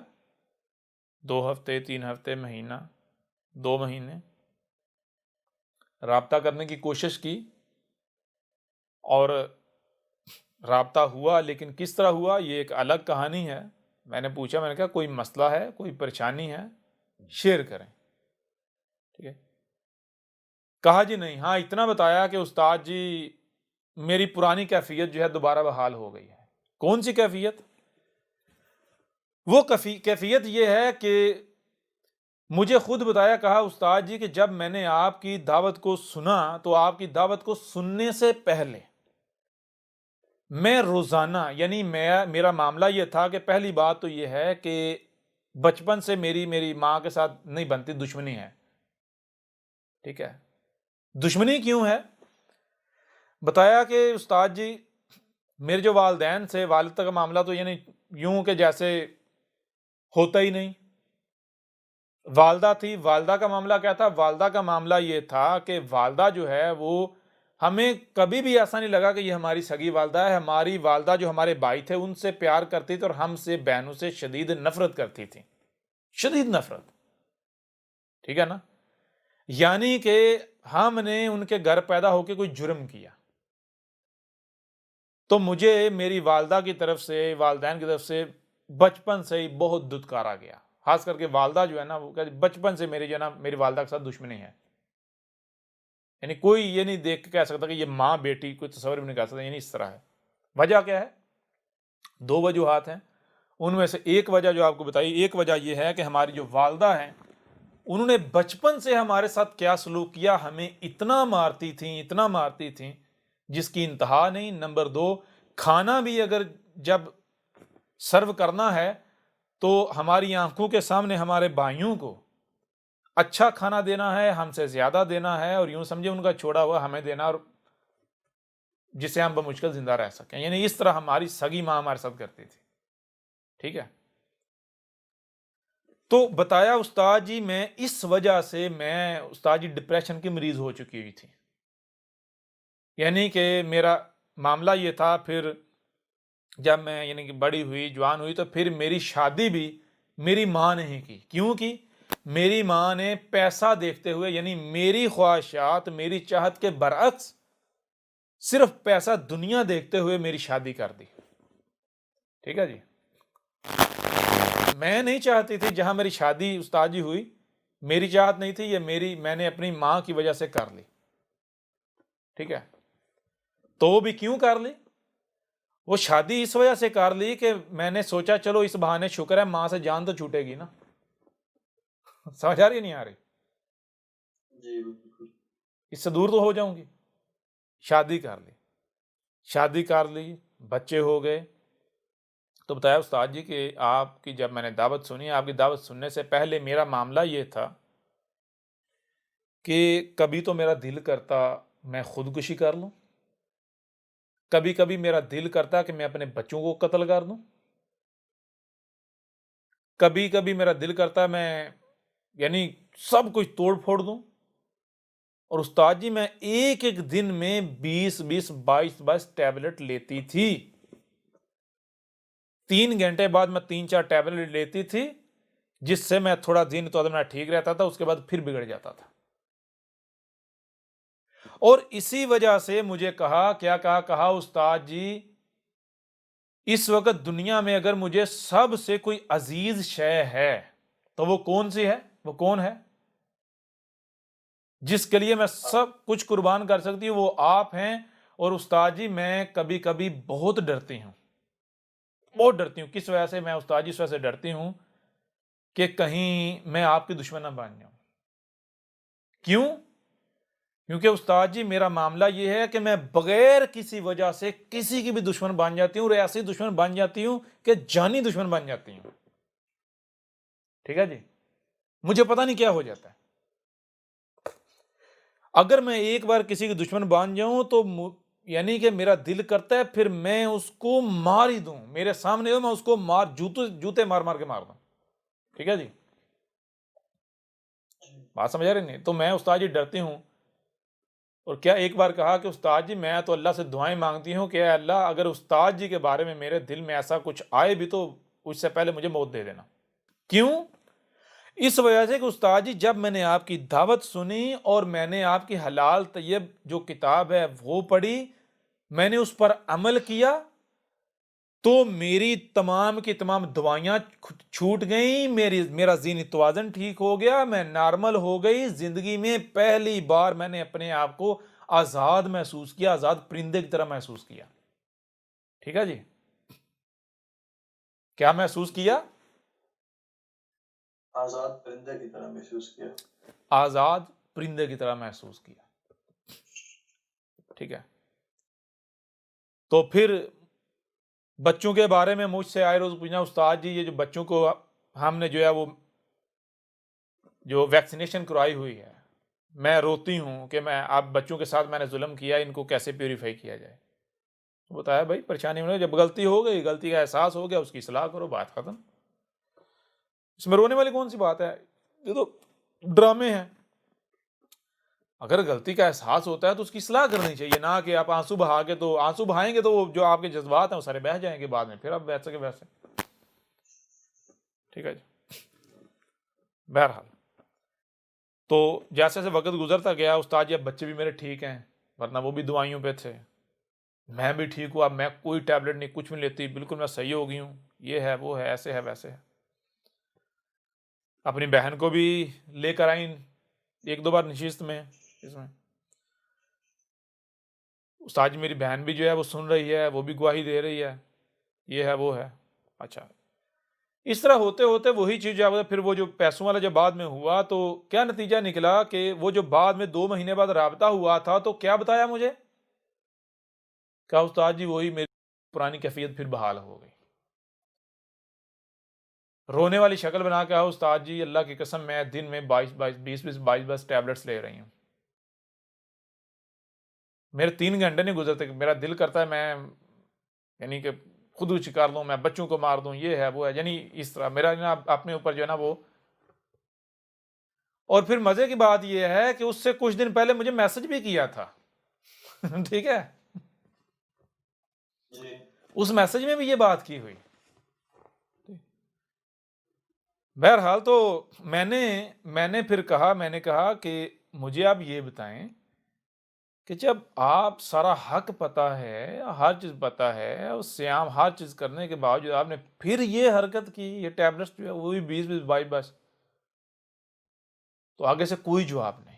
2 ہفتے 3 ہفتے مہینہ 2 مہینے رابطہ کرنے کی کوشش کی اور رابطہ ہوا، لیکن کس طرح ہوا یہ ایک الگ کہانی ہے. میں نے پوچھا، میں نے کہا کوئی مسئلہ ہے، کوئی پریشانی ہے شیئر کریں. ٹھیک ہے. کہا جی نہیں، ہاں اتنا بتایا کہ استاد جی میری پرانی کیفیت جو ہے دوبارہ بحال ہو گئی ہے. کون سی کیفیت؟ وہ کیفیت یہ ہے کہ مجھے خود بتایا، کہا استاد جی کہ جب میں نے آپ کی دعوت کو سنا تو آپ کی دعوت کو سننے سے پہلے میں روزانہ، یعنی میرا معاملہ یہ تھا کہ پہلی بات تو یہ ہے کہ بچپن سے میری ماں کے ساتھ نہیں بنتی، دشمنی ہے. ٹھیک ہے. دشمنی کیوں ہے؟ بتایا کہ استاد جی میرے جو والدین سے، والد کا معاملہ تو یعنی یوں کہ جیسے ہوتا ہی نہیں. والدہ تھی، والدہ کا معاملہ کیا تھا؟ والدہ کا معاملہ یہ تھا کہ والدہ جو ہے وہ ہمیں کبھی بھی ایسا نہیں لگا کہ یہ ہماری سگی والدہ ہے. ہماری والدہ جو ہمارے بھائی تھے ان سے پیار کرتی تھی اور ہم سے، بہنوں سے شدید نفرت کرتی تھی. شدید نفرت. ٹھیک ہے نا. یعنی کہ ہم نے ان کے گھر پیدا ہو کے کوئی جرم کیا تو مجھے میری والدہ کی طرف سے، والدین کی طرف سے بچپن سے ہی بہت دھتکارا گیا. خاص کر کے والدہ جو ہے نا، وہ بچپن سے میری جو ہے نا میری والدہ کے ساتھ دشمنی ہے. یعنی کوئی یہ نہیں دیکھ کے کہہ سکتا کہ یہ ماں بیٹی، کوئی تصور بھی نہیں کر سکتا. یعنی اس طرح ہے. وجہ کیا ہے؟ 2 وجوہات ہیں. ان میں سے ایک وجہ جو آپ کو بتائی، ایک وجہ یہ ہے کہ ہماری جو والدہ ہیں انہوں نے بچپن سے ہمارے ساتھ کیا سلوک کیا، ہمیں اتنا مارتی تھیں جس کی انتہا نہیں. نمبر 2، کھانا بھی اگر جب سرو کرنا ہے تو ہماری آنکھوں کے سامنے ہمارے بھائیوں کو اچھا کھانا دینا ہے، ہم سے زیادہ دینا ہے، اور یوں سمجھے ان کا چھوڑا ہوا ہمیں دینا، اور جسے ہم بمشکل زندہ رہ سکیں. یعنی اس طرح ہماری سگی ماں ہمارے ساتھ کرتی تھی. ٹھیک ہے. تو بتایا استاد جی میں اس وجہ سے، میں استاد جی ڈپریشن کی مریض ہو چکی ہوئی تھی. یعنی کہ میرا معاملہ یہ تھا. پھر جب میں یعنی کہ بڑی ہوئی، جوان ہوئی، تو پھر میری شادی بھی میری ماں نے ہی کی. کیوں کی؟ میری ماں نے پیسہ دیکھتے ہوئے، یعنی میری خواہشات، میری چاہت کے برعکس صرف پیسہ، دنیا دیکھتے ہوئے میری شادی کر دی. ٹھیک ہے جی. میں نہیں چاہتی تھی جہاں میری شادی استاد جی ہوئی، میری چاہت نہیں تھی، یہ میں نے اپنی ماں کی وجہ سے کر لی. ٹھیک ہے. تو وہ بھی کیوں کر لی؟ وہ شادی اس وجہ سے کر لی کہ میں نے سوچا چلو اس بہانے شکر ہے ماں سے جان تو چھوٹے گی نا. سمجھ آ رہی نہیں آ رہی؟ جی بالکل. اس سے دور تو ہو جاؤں گی. شادی کر لی، بچے ہو گئے. تو بتایا استاد جی کہ آپ کی جب میں نے دعوت سنی، آپ کی دعوت سننے سے پہلے میرا معاملہ یہ تھا کہ کبھی تو میرا دل کرتا میں خودکشی کر لوں، کبھی کبھی میرا دل کرتا کہ میں اپنے بچوں کو قتل کر دوں، کبھی کبھی میرا دل کرتا میں یعنی سب کچھ توڑ پھوڑ دوں. اور استاد جی میں ایک دن میں 22 ٹیبلٹ لیتی تھی. 3 گھنٹے بعد میں 4 ٹیبلٹ لیتی تھی، جس سے میں تھوڑا دن تو میں ٹھیک رہتا تھا، اس کے بعد پھر بگڑ جاتا تھا. اور اسی وجہ سے مجھے کہا استاد جی اس وقت دنیا میں اگر مجھے سب سے کوئی عزیز شے ہے تو وہ کون سی ہے؟ وہ کون ہے جس کے لیے میں سب کچھ قربان کر سکتی ہوں؟ وہ آپ ہیں. اور استاد جی میں کبھی کبھی بہت ڈرتی ہوں. کس وجہ سے میں استاد جی اس وجہ سے ڈرتی ہوں کہ کہیں میں آپ کی دشمن نہ بن جاؤں. کیوں؟ کیونکہ استاد جی میرا معاملہ یہ ہے کہ میں بغیر کسی وجہ سے کسی کی بھی دشمن بن جاتی ہوں، اور ایسی دشمن بن جاتی ہوں کہ جانی دشمن بن جاتی ہوں. ٹھیک ہے جی. مجھے پتہ نہیں کیا ہو جاتا ہے. اگر میں ایک بار کسی کی دشمن بن جاؤں تو یعنی کہ میرا دل کرتا ہے پھر میں اس کو مار ہی دوں. میرے سامنے ہو میں اس کو جوتے مار کے مار دوں. ٹھیک ہے جی. بات سمجھ رہے نہیں؟ تو میں استاد جی ڈرتی ہوں، اور کیا ایک بار کہا کہ استاد جی میں تو اللہ سے دعائیں مانگتی ہوں کہ اے اللہ اگر استاد جی کے بارے میں میرے دل میں ایسا کچھ آئے بھی تو اس سے پہلے مجھے موت دے دینا۔ کیوں؟ اس وجہ سے کہ استاد جی جب میں نے آپ کی دعوت سنی اور میں نے آپ کی حلال طیب جو کتاب ہے وہ پڑھی، میں نے اس پر عمل کیا، تو میری تمام کی تمام دوائیاں چھوٹ گئیں، میرا ذہنی توازن ٹھیک ہو گیا، میں نارمل ہو گئی۔ زندگی میں پہلی بار میں نے اپنے آپ کو آزاد محسوس کیا، آزاد پرندے کی طرح محسوس کیا۔ ٹھیک ہے جی؟ کیا محسوس کیا؟ آزاد پرندے کی طرح محسوس کیا۔ آزاد پرندے کی طرح محسوس کیا۔ ٹھیک ہے؟ تو پھر بچوں کے بارے میں مجھ سے آئے روز پوچھنا، استاد جی یہ جو بچوں کو ہم نے جو ہے وہ جو ویکسینیشن کرائی ہوئی ہے، میں روتی ہوں کہ میں اب بچوں کے ساتھ میں نے ظلم کیا، ان کو کیسے پیوریفائی کیا جائے۔ بتایا بھائی پریشانی میں جب غلطی ہو گئی، غلطی کا احساس ہو گیا، اس کی اصلاح کرو، بات ختم۔ اس میں رونے والی کون سی بات ہے؟ یہ تو ڈرامے ہیں۔ اگر غلطی کا احساس ہوتا ہے تو اس کی اصلاح کرنی چاہیے، نہ کہ آپ آنسو بہائیں گے تو وہ جو آپ کے جذبات ہیں وہ سارے بہہ جائیں گے بعد میں، پھر آپ ویسے کے ویسے۔ ٹھیک ہے جی؟ بہرحال تو جیسے جیسے وقت گزرتا گیا، استاد جی اب بچے بھی میرے ٹھیک ہیں، ورنہ وہ بھی دوائیوں پہ تھے، میں بھی ٹھیک ہوا، میں کوئی ٹیبلٹ نہیں، کچھ بھی لیتی، بالکل میں صحیح ہو گئی ہوں، یہ ہے وہ ہے، ایسے ہے ویسے ہے۔ اپنی بہن کو بھی لے کر آئیں ایک دو بار نشست میں، اس میں استاد جی میری بہن بھی جو ہے وہ سن رہی ہے، وہ بھی گواہی دے رہی ہے، یہ ہے وہ ہے۔ اچھا، اس طرح ہوتے ہوتے وہی چیز پھر وہ جو پیسوں والا جب بعد میں ہوا تو کیا نتیجہ نکلا کہ وہ جو بعد میں 2 مہینے بعد رابطہ ہوا تھا تو کیا بتایا مجھے؟ کہا استاد جی وہی میری پرانی کیفیت پھر بحال ہو گئی۔ رونے والی شکل بنا کے استاد جی اللہ کی قسم میں دن میں 22 ٹیبلٹس لے رہی ہوں، میرے 3 گھنٹے نہیں گزرتے کہ میرا دل کرتا ہے میں یعنی کہ خودکشی کر لوں، میں بچوں کو مار دوں، یہ ہے وہ ہے، یعنی اس طرح میرا اپنے اوپر جو ہے نا وہ۔ اور پھر مزے کی بات یہ ہے کہ اس سے کچھ دن پہلے مجھے میسج بھی کیا تھا۔ ٹھیک ہے؟ اس میسج میں بھی یہ بات کی ہوئی۔ بہرحال تو میں نے پھر کہا کہ مجھے آپ یہ بتائیں کہ جب آپ سارا حق پتا ہے، ہر چیز پتا ہے، اس سیام ہر چیز کرنے کے باوجود آپ نے پھر یہ حرکت کی، یہ ٹیبلٹس جو ہے وہ بھی 22 تو آگے سے کوئی جواب نہیں۔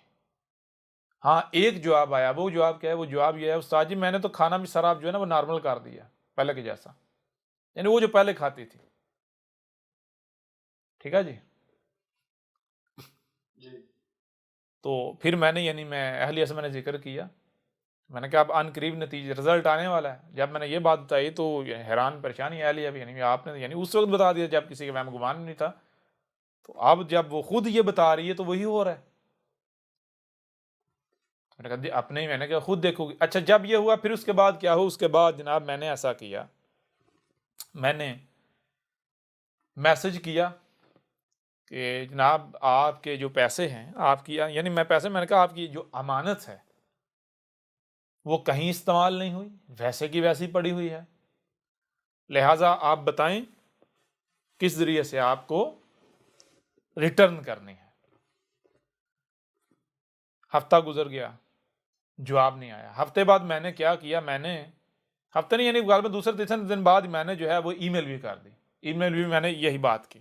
ہاں ایک جواب آیا، وہ جواب کیا ہے؟ وہ جواب یہ ہے استاد جی میں نے تو کھانا بھی سارا جو ہے نا وہ نارمل کر دیا پہلے کے جیسا، یعنی وہ جو پہلے کھاتی تھی۔ ٹھیک ہے جی؟ تو پھر میں نے اہلیہ سے میں نے ذکر کیا، میں نے کہا اب ان قریب نتیجے رزلٹ آنے والا ہے۔ جب میں نے یہ بات بتائی تو حیران پریشانی اہلیہ بھی، یعنی آپ نے اس وقت بتا دیا جب کسی کے میں گمان نہیں تھا، تو اب جب وہ خود یہ بتا رہی ہے تو وہی ہو رہا ہے۔ میں نے کہا خود دیکھو گی۔ اچھا جب یہ ہوا پھر اس کے بعد کیا ہو؟ اس کے بعد جناب میں نے ایسا کیا، میں نے میسج کیا کہ جناب آپ کے جو پیسے ہیں آپ کی، یعنی میں نے کہا آپ کی جو امانت ہے وہ کہیں استعمال نہیں ہوئی، ویسے کی ویسی پڑی ہوئی ہے، لہٰذا آپ بتائیں کس ذریعے سے آپ کو ریٹرن کرنی ہے۔ ہفتہ گزر گیا، جواب نہیں آیا۔ ہفتے بعد میں نے کیا کیا، میں نے ہفتے نہیں یعنی غالباً دوسرے تیسرے دن بعد میں نے جو ہے وہ ای میل بھی کر دی، ای میل بھی میں نے یہی بات کی۔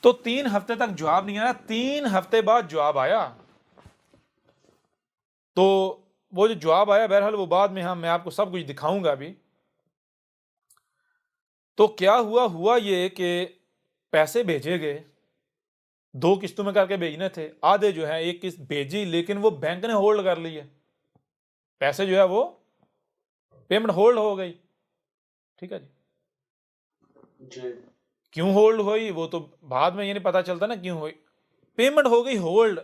تو 3 ہفتے تک جواب نہیں آیا، 3 ہفتے بعد جواب آیا۔ تو وہ جو جواب آیا بہرحال وہ بعد میں میں آپ کو سب کچھ دکھاؤں گا ابھی۔ تو کیا ہوا یہ کہ پیسے بھیجے گئے، 2 قسطوں میں کر کے بھیجنے تھے، آدھے جو ہے ایک قسط بھیجی لیکن وہ بینک نے ہولڈ کر لی ہے، پیسے جو ہے وہ پیمنٹ ہولڈ ہو گئی۔ ٹھیک ہے جی؟ کیوں ہولڈ ہوئی وہ تو بعد میں یعنی پتا چلتا نا کیوں ہوئی، پیمنٹ ہو گئی ہولڈ۔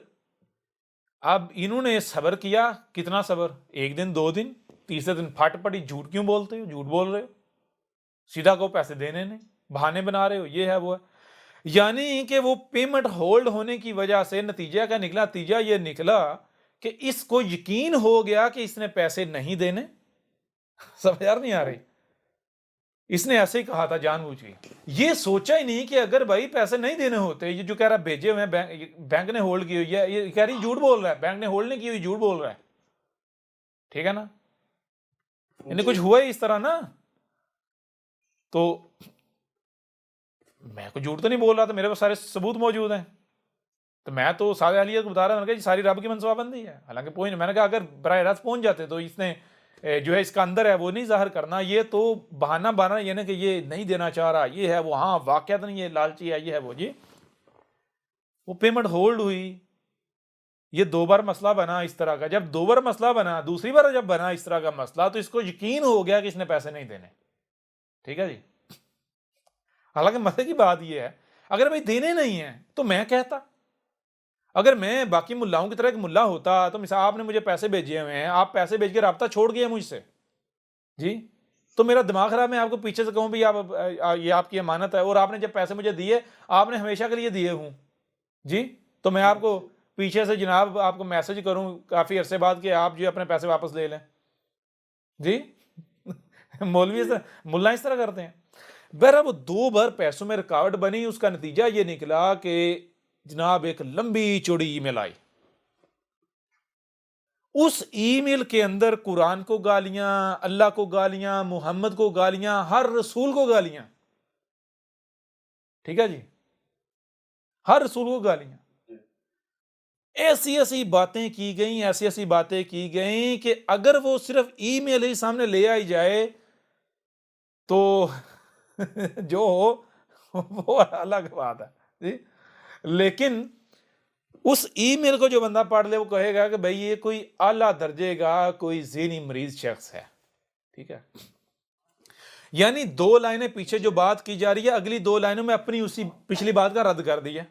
اب انہوں نے صبر کیا، کتنا صبر؟ 1 دن 2 دن، تیسرے دن پھٹ پڑی، جھوٹ کیوں بولتے ہو، جھوٹ بول رہے ہو، سیدھا کو پیسے دینے نہیں، بہانے بنا رہے ہو، یہ ہے وہ ہے۔ یعنی کہ وہ پیمنٹ ہولڈ ہونے کی وجہ سے نتیجہ یہ نکلا کہ اس کو یقین ہو گیا کہ اس نے پیسے نہیں دینے. سمجھ یار نہیں آ رہی؟ اس نے ایسے ہی کہا تھا جان بوجھ کے, یہ سوچا ہی نہیں کہ اگر بھائی پیسے نہیں دینے ہوتے, یہ جو کہہ رہا ہے بھیجے ہوئے ہیں بینک نے ہولڈ کی ہوئی ہے, یہ کہہ رہی جھوٹ بول رہا ہے, بینک نے ہولڈ نہیں کی ہوئی, جھوٹ بول رہا ہے. ٹھیک ہے نا, انہیں کچھ ہوا ہی اس طرح نا. تو میں کوئی جھوٹ تو نہیں بول رہا تھا, میرے پاس سارے ثبوت موجود ہیں. تو میں تو سارے اہلیت کو بتا رہا ہوں کہ ساری رب کی منصوبہ بندی ہے. حالانکہ میں نے کہا اگر براہ راست پہنچ جاتے تو اس نے جو ہے اس کا اندر ہے وہ نہیں ظاہر کرنا, یہ تو بہانہ بنا یہ نا کہ یہ نہیں دینا چاہ رہا, یہ ہے وہ, ہاں واقعات نہیں یہ لالچی ہے, یہ ہے وہ. جی وہ پیمنٹ ہولڈ ہوئی, یہ 2 بار مسئلہ بنا اس طرح کا. جب 2 بار مسئلہ بنا, دوسری بار جب بنا اس طرح کا مسئلہ, تو اس کو یقین ہو گیا کہ اس نے پیسے نہیں دینے. ٹھیک ہے جی. حالانکہ مسئلے کی بات یہ ہے, اگر بھائی دینے نہیں ہیں تو میں کہتا, اگر میں باقی ملاؤں کی طرح ایک ملا ہوتا تو مثلا آپ نے مجھے پیسے بھیجے ہوئے ہیں, آپ پیسے بھیج کے رابطہ چھوڑ گئے مجھ سے, جی تو میرا دماغ خراب, میں آپ کو پیچھے سے کہوں بھی آپ یہ آپ کی امانت ہے, اور آپ نے جب پیسے مجھے دیے آپ نے ہمیشہ کے لیے دیے ہوں, جی تو میں آپ کو پیچھے سے جناب آپ کو میسج کروں کافی عرصے بعد کہ آپ جو اپنے پیسے واپس لے لیں. جی مولوی ملا اس طرح کرتے ہیں. بہرحال وہ 2 بار پیسوں میں رکاوٹ بنی, اس کا نتیجہ یہ نکلا کہ جناب ایک لمبی چوڑی ای میل آئی. اس ای میل کے اندر قرآن کو گالیاں, اللہ کو گالیاں, محمد کو گالیاں, ہر رسول کو گالیاں. ٹھیک ہے جی, ہر رسول کو گالیاں. ایسی ایسی باتیں کی گئیں, ایسی ایسی باتیں کی گئیں کہ اگر وہ صرف ای میل ہی سامنے لے آئی جائے تو جو ہو وہ الگ بات ہے جی. لیکن اس ای میل کو جو بندہ پڑھ لے وہ کہے گا کہ بھئی یہ کوئی اعلیٰ درجے کا کوئی ذہنی مریض شخص ہے. ٹھیک ہے, یعنی 2 لائنیں پیچھے جو بات کی جا رہی ہے, اگلی 2 لائنوں میں اپنی اسی پچھلی بات کا رد کر دیا.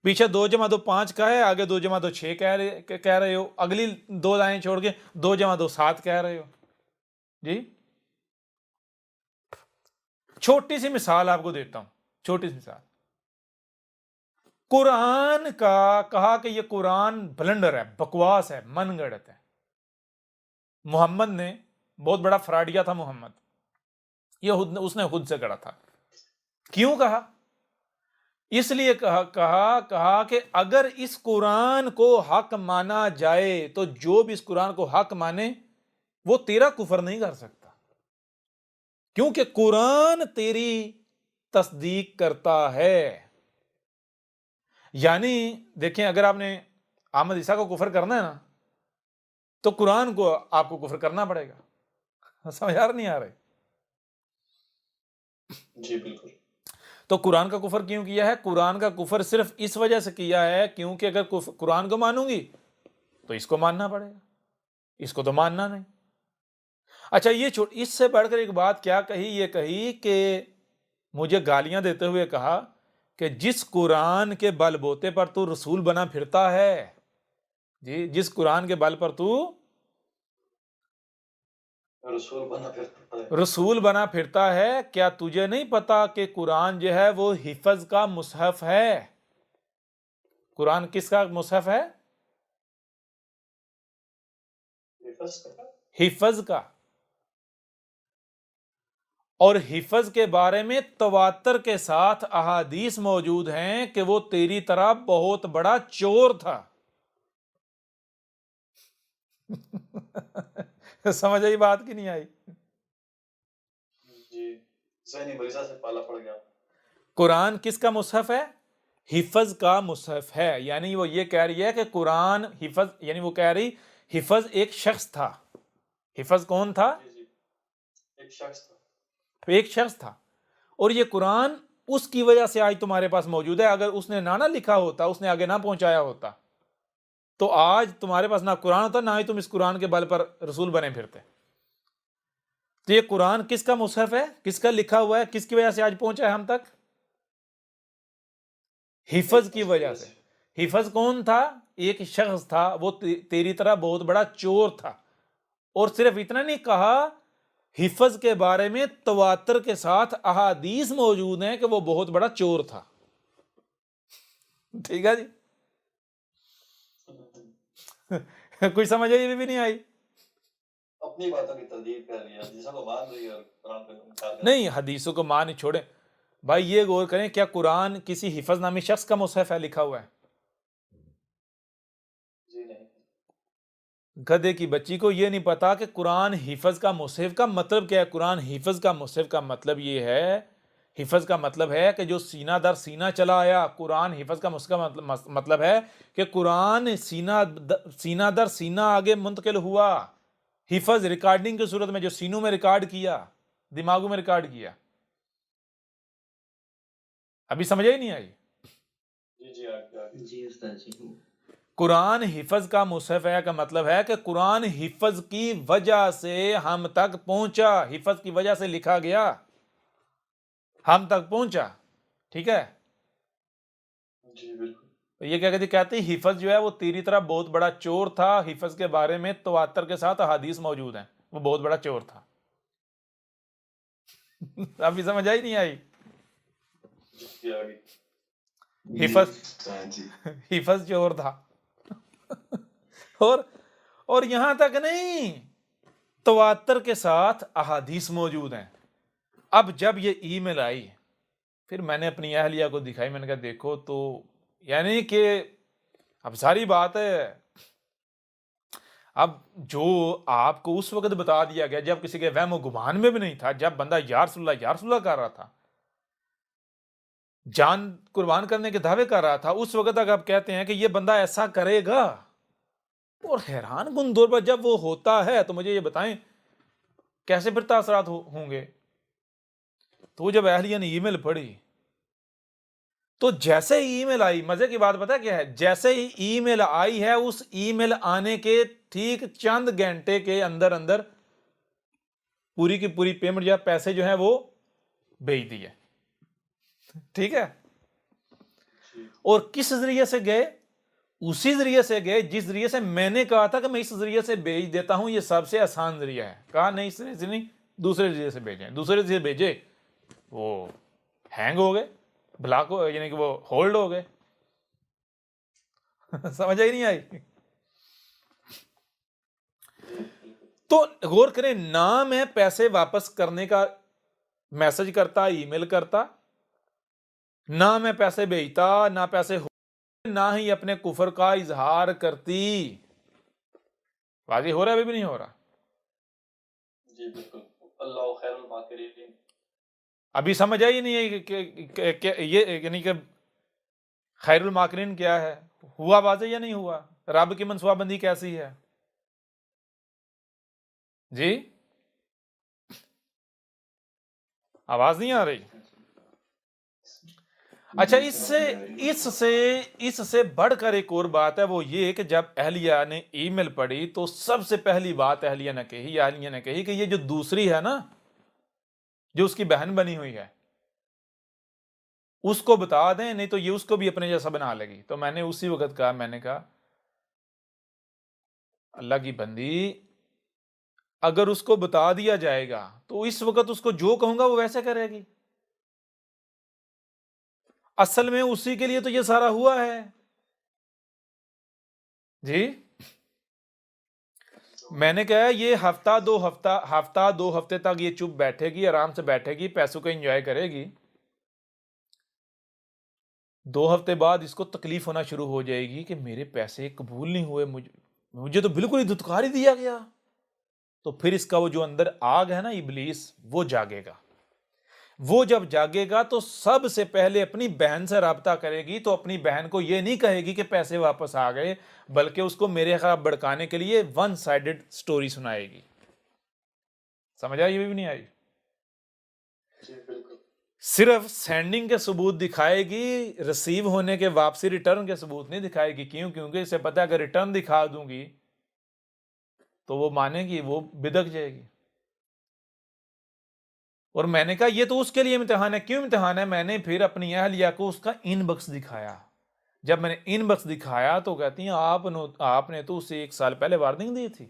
پیچھے 2 × 2 5 کا ہے, آگے 2 × 2 6 کہہ رہے ہو, اگلی 2 لائنیں چھوڑ کے 2 × 2 7 کہہ رہے ہو. جی چھوٹی سی مثال آپ کو دیتا ہوں, چھوٹی سی مثال. قرآن کا کہا کہ یہ قرآن بلنڈر ہے, بکواس ہے, من گڑت ہے. محمد نے بہت بڑا فراڈیا تھا محمد, یہ اس نے خود سے گڑا تھا. کیوں کہا؟ اس لیے کہا کہ اگر اس قرآن کو حق مانا جائے تو جو بھی اس قرآن کو حق مانے وہ تیرا کفر نہیں کر سکتا, کیونکہ قرآن تیری تصدیق کرتا ہے. یعنی دیکھیں, اگر آپ نے احمد عیسیٰ کو کفر کرنا ہے نا تو قرآن کو آپ کو کفر کرنا پڑے گا. سمجھ نہیں آ رہے؟ جی بالکل. تو قرآن کا کفر کیوں کیا ہے؟ قرآن کا کفر صرف اس وجہ سے کیا ہے کیونکہ اگر قرآن کو مانوں گی تو اس کو ماننا پڑے گا, اس کو تو ماننا نہیں. اچھا یہ اس سے بڑھ کر ایک بات کیا کہی, یہ کہی کہ مجھے گالیاں دیتے ہوئے کہا کہ جس قرآن کے بل بوتے پر تو رسول بنا پھرتا ہے, جی جس قرآن کے بل پر تو رسول بنا پھرتا ہے, کیا تجھے نہیں پتا کہ قرآن جو ہے وہ حفظ کا مصحف ہے؟ قرآن کس کا مصحف ہے؟ حفظ کا. اور حفظ کے بارے میں تواتر کے ساتھ احادیث موجود ہیں کہ وہ تیری طرح بہت بڑا چور تھا. سمجھ آئی بات کی نہیں آئی؟ جی ذہنی مریضہ سے پالا پڑ گیا. قرآن کس کا مصحف ہے؟ حفظ کا مصحف ہے. یعنی وہ یہ کہہ رہی ہے کہ قرآن حفظ, یعنی وہ کہہ رہی حفظ ایک شخص تھا. حفظ کون تھا؟ ایک شخص تھا. ایک شخص تھا, اور یہ قرآن اس کی وجہ سے آج تمہارے پاس موجود ہے. اگر اس نے نہ لکھا ہوتا, اس نے آگے نہ پہنچایا ہوتا تو آج تمہارے پاس نہ قرآن ہوتا, نہ ہی تم اس قرآن کے بل پر رسول بنے پھرتے. تو یہ قرآن کس کا مصحف ہے, کس کا لکھا ہوا ہے, کس کی وجہ سے آج پہنچا ہے ہم تک؟ حفظ کی وجہ سے. حفظ کون تھا؟ ایک شخص تھا, وہ تیری طرح بہت بڑا چور تھا. اور صرف اتنا نہیں کہا حفظ کے بارے میں تواتر کے ساتھ احادیث موجود ہیں کہ وہ بہت بڑا چور تھا. ٹھیک ہے جی. کوئی سمجھ آئی بھی نہیں آئی؟ اپنی باتوں کی تردید کر لیا، حدیثوں کو مان رہی ہے اور قرآن کو انکار کر نہیں، حدیثوں کو مان چھوڑیں بھائی. یہ غور کریں، کیا قرآن کسی حفظ نامی شخص کا مصحف ہے لکھا ہوا ہے؟ جی نہیں. گدھے کی بچی کو یہ نہیں پتا کہ قرآن حفظ کا مصحف کا مطلب کیا ہے. قرآن حفظ کا مصحف کا مطلب یہ ہے، حفظ کا مطلب ہے کہ جو سینہ در سینہ چلا آیا. قرآن حفظ کا مطلب ہے کہ قرآن سینہ در سینہ آگے منتقل ہوا. حفظ ریکارڈنگ کی صورت میں جو سینوں میں ریکارڈ کیا، دماغوں میں ریکارڈ کیا. ابھی سمجھ ہی نہیں آئی؟ جی آگے. جی استاد جی. قرآن حفظ کا مصحف ہے کا مطلب ہے کہ قرآن حفظ کی وجہ سے ہم تک پہنچا، حفظ کی وجہ سے لکھا گیا، ہم تک پہنچا. ٹھیک ہے. جی بالکل. یہ کیا کہتے ہیں، حفظ جو ہے وہ تیری طرح بہت بڑا چور تھا. حفظ کے بارے میں تواتر کے ساتھ احادیث موجود ہیں، وہ بہت بڑا چور تھا. ابھی سمجھ آئی نہیں آئی؟ جی آگے. حفظ چور تھا. اور یہاں تک نہیں، تواتر کے ساتھ احادیث موجود ہیں. اب جب یہ ای میل آئی، پھر میں نے اپنی اہلیہ کو دکھائی. میں نے کہا دیکھو تو، یعنی کہ اب ساری بات ہے. اب جو آپ کو اس وقت بتا دیا گیا جب کسی کے وہم و گمان میں بھی نہیں تھا، جب بندہ یا رسول اللہ کر رہا تھا، جان قربان کرنے کے دعوے کر رہا تھا، اس وقت تک آپ کہتے ہیں کہ یہ بندہ ایسا کرے گا. اور حیران کن طور پر جب وہ ہوتا ہے تو مجھے یہ بتائیں کیسے پھر تاثرات ہوں گے. تو جب اہلیہ نے ای میل پڑھی تو جیسے ہی ای میل آئی، مزے کی بات پتہ کیا ہے، جیسے ہی ای میل آئی ہے، اس ای میل آنے کے ٹھیک چند گھنٹے کے اندر اندر پوری کی پوری پیمنٹ یا پیسے جو ہیں وہ بھیج دیے. ٹھیک ہے. اور کس ذریعے سے گئے؟ اسی ذریعے سے گئے جس ذریعے سے میں نے کہا تھا کہ میں اس ذریعے سے بھیج دیتا ہوں، یہ سب سے آسان ذریعہ ہے. کہا نہیں، اس ذریعے سے نہیں، دوسرے ذریعے سے بھیجیں. دوسرے ذریعے سے بھیجے، وہ ہینگ ہو گئے، بلاک ہو، یعنی کہ وہ ہولڈ ہو گئے. سمجھ آئی نہیں آئی؟ تو غور کریں، نہ میں پیسے واپس کرنے کا میسج کرتا، ای میل کرتا، نہ میں پیسے بھیجتا، نہ پیسے نہ ہی اپنے کفر کا اظہار کرتی. واضح ہو رہا ہے؟ ابھی بھی نہیں ہو رہا؟ جی بالکل. اللہ خیر الماکرین. ابھی سمجھ آئی نہیں ہے کہ یہ یعنی کہ خیر الماکرین کیا ہے؟ ہوا واضح یا نہیں ہوا؟ رب کی منصوبہ بندی کیسی ہے؟ جی آواز نہیں آ رہی؟ اچھا، اس سے بڑھ کر ایک اور بات ہے، وہ یہ کہ جب اہلیہ نے ای میل پڑھی تو سب سے پہلی بات اہلیہ نے کہی کہ یہ جو دوسری ہے نا، جو اس کی بہن بنی ہوئی ہے، اس کو بتا دیں، نہیں تو یہ اس کو بھی اپنے جیسا بنا لے گی. تو میں نے اسی وقت کہا، میں نے کہا اللہ کی بندی، اگر اس کو بتا دیا جائے گا تو اس وقت اس کو جو کہوں گا وہ ویسے کرے گی. اصل میں اسی کے لیے تو یہ سارا ہوا ہے. جی میں نے کہا یہ ہفتہ دو ہفتے تک یہ چپ بیٹھے گی، آرام سے بیٹھے گی، پیسوں کو انجوائے کرے گی. 2 ہفتے بعد اس کو تکلیف ہونا شروع ہو جائے گی کہ میرے پیسے قبول نہیں ہوئے، مجھے تو بالکل ہی دھتکار ہی دیا گیا. تو پھر اس کا وہ جو اندر آگ ہے نا، ابلیس، وہ جاگے گا. وہ جب جاگے گا تو سب سے پہلے اپنی بہن سے رابطہ کرے گی. تو اپنی بہن کو یہ نہیں کہے گی کہ پیسے واپس آ گئے، بلکہ اس کو میرے خلاف بھڑکانے کے لیے ون سائیڈڈ سٹوری سنائے گی. سمجھ آئی؟ یہ بھی نہیں آئی؟ صرف سینڈنگ کے ثبوت دکھائے گی، ریسیو ہونے کے، واپسی ریٹرن کے ثبوت نہیں دکھائے گی. کیونکہ اسے پتا ہے کہ ریٹرن دکھا دوں گی تو وہ مانے گی، وہ بدک جائے گی. اور میں نے کہا یہ تو اس کے لیے امتحان ہے. کیوں امتحان ہے؟ میں نے پھر اپنی اہلیہ کو اس کا ان باکس دکھایا. جب میں نے ان باکس دکھایا تو کہتی ہیں آپ نے تو اسے 1 سال پہلے وارننگ دی تھی.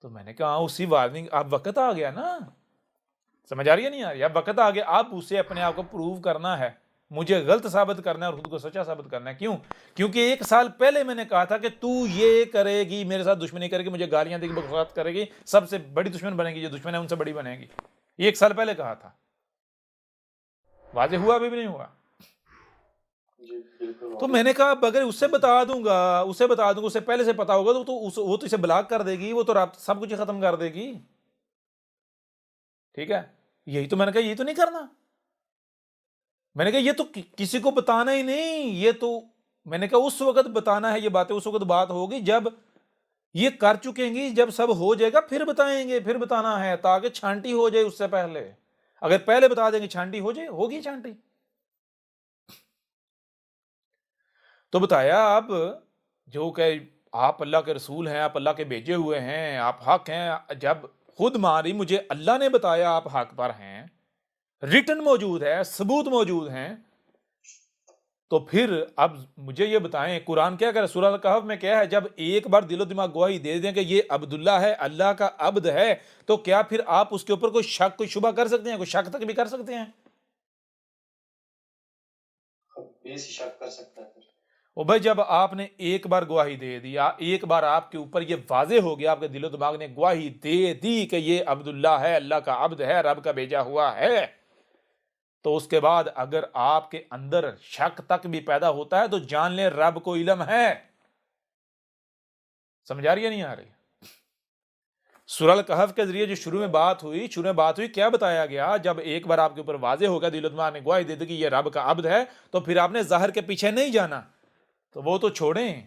تو میں نے کہا اسی وارننگ، اب وقت آ گیا نا، سمجھ آ رہی ہے نہیں آ رہی؟ اب وقت آ گیا، اب اسے اپنے آپ کو پروو کرنا ہے، مجھے غلط ثابت کرنا ہے اور خود کو سچا ثابت کرنا ہے۔ کیوں؟ کیونکہ 1 سال پہلے میں نے کہا تھا کہ تو یہ کرے گی، میرے ساتھ دشمنی کرے گی، مجھے گالیاں دے گی، بکواس کرے گی، سب سے بڑی دشمن بنے گی، جو دشمن ہے ان سے بڑی بنے گی، یہ 1 سال پہلے کہا تھا۔ واضح ہوا ابھی بھی نہیں ہوا؟ جی بالکل تو میں نے کہا اب اگر اسے بتا دوں گا، اسے پہلے سے پتا ہوگا تو وہ تو اسے بلاک کر دے گی، وہ تو رابطہ سب کچھ ختم کر دے گی، ٹھیک ہے؟ یہی تو میں نے کہا، یہی تو نہیں کرنا۔ میں نے کہا یہ تو کسی کو بتانا ہی نہیں، یہ تو میں نے کہا اس وقت بتانا ہے، یہ باتیں اس وقت بات ہوگی جب یہ کر چکیں گی، جب سب ہو جائے گا پھر بتائیں گے، پھر بتانا ہے تاکہ چھانٹی ہو جائے اس سے پہلے۔ اگر پہلے بتا دیں گے چھانٹی ہو جائے، ہوگی چھانٹی۔ تو بتایا اب جو کہ آپ اللہ کے رسول ہیں، آپ اللہ کے بھیجے ہوئے ہیں، آپ حق ہیں، جب خود ماری مجھے اللہ نے بتایا آپ حق پر ہیں، ریٹن موجود ہے، ثبوت موجود ہیں، تو پھر اب مجھے یہ بتائیں قرآن کیا کہہ رہا ہے؟ سورہ الکہف میں کیا ہے؟ جب ایک بار دل و دماغ گواہی دے دیں کہ یہ عبداللہ ہے، اللہ کا عبد ہے، تو کیا پھر آپ اس کے اوپر کوئی شک، کوئی شبہ کر سکتے ہیں؟ کوئی شک تک بھی کر سکتے ہیں؟ بے شک کر سکتا ہے۔ او بھائی جب آپ نے ایک بار گواہی دے دیا، ایک بار آپ کے اوپر یہ واضح ہو گیا، آپ کے دل و دماغ نے گواہی دے دی کہ یہ عبداللہ ہے، اللہ کا عبد ہے، رب کا بھیجا ہوا ہے، تو اس کے بعد اگر آپ کے اندر شک تک بھی پیدا ہوتا ہے تو جان لیں رب کو علم ہے۔ سمجھ آ رہی ہے نہیں آ رہی؟ سورہ الکہف کے ذریعے جو شروع میں بات ہوئی، کیا بتایا گیا؟ جب ایک بار آپ کے اوپر واضح ہو گیا، دل و دماغ نے گواہی دے دی کہ یہ رب کا عبد ہے، تو پھر آپ نے ظاہر کے پیچھے نہیں جانا۔ تو وہ تو چھوڑیں،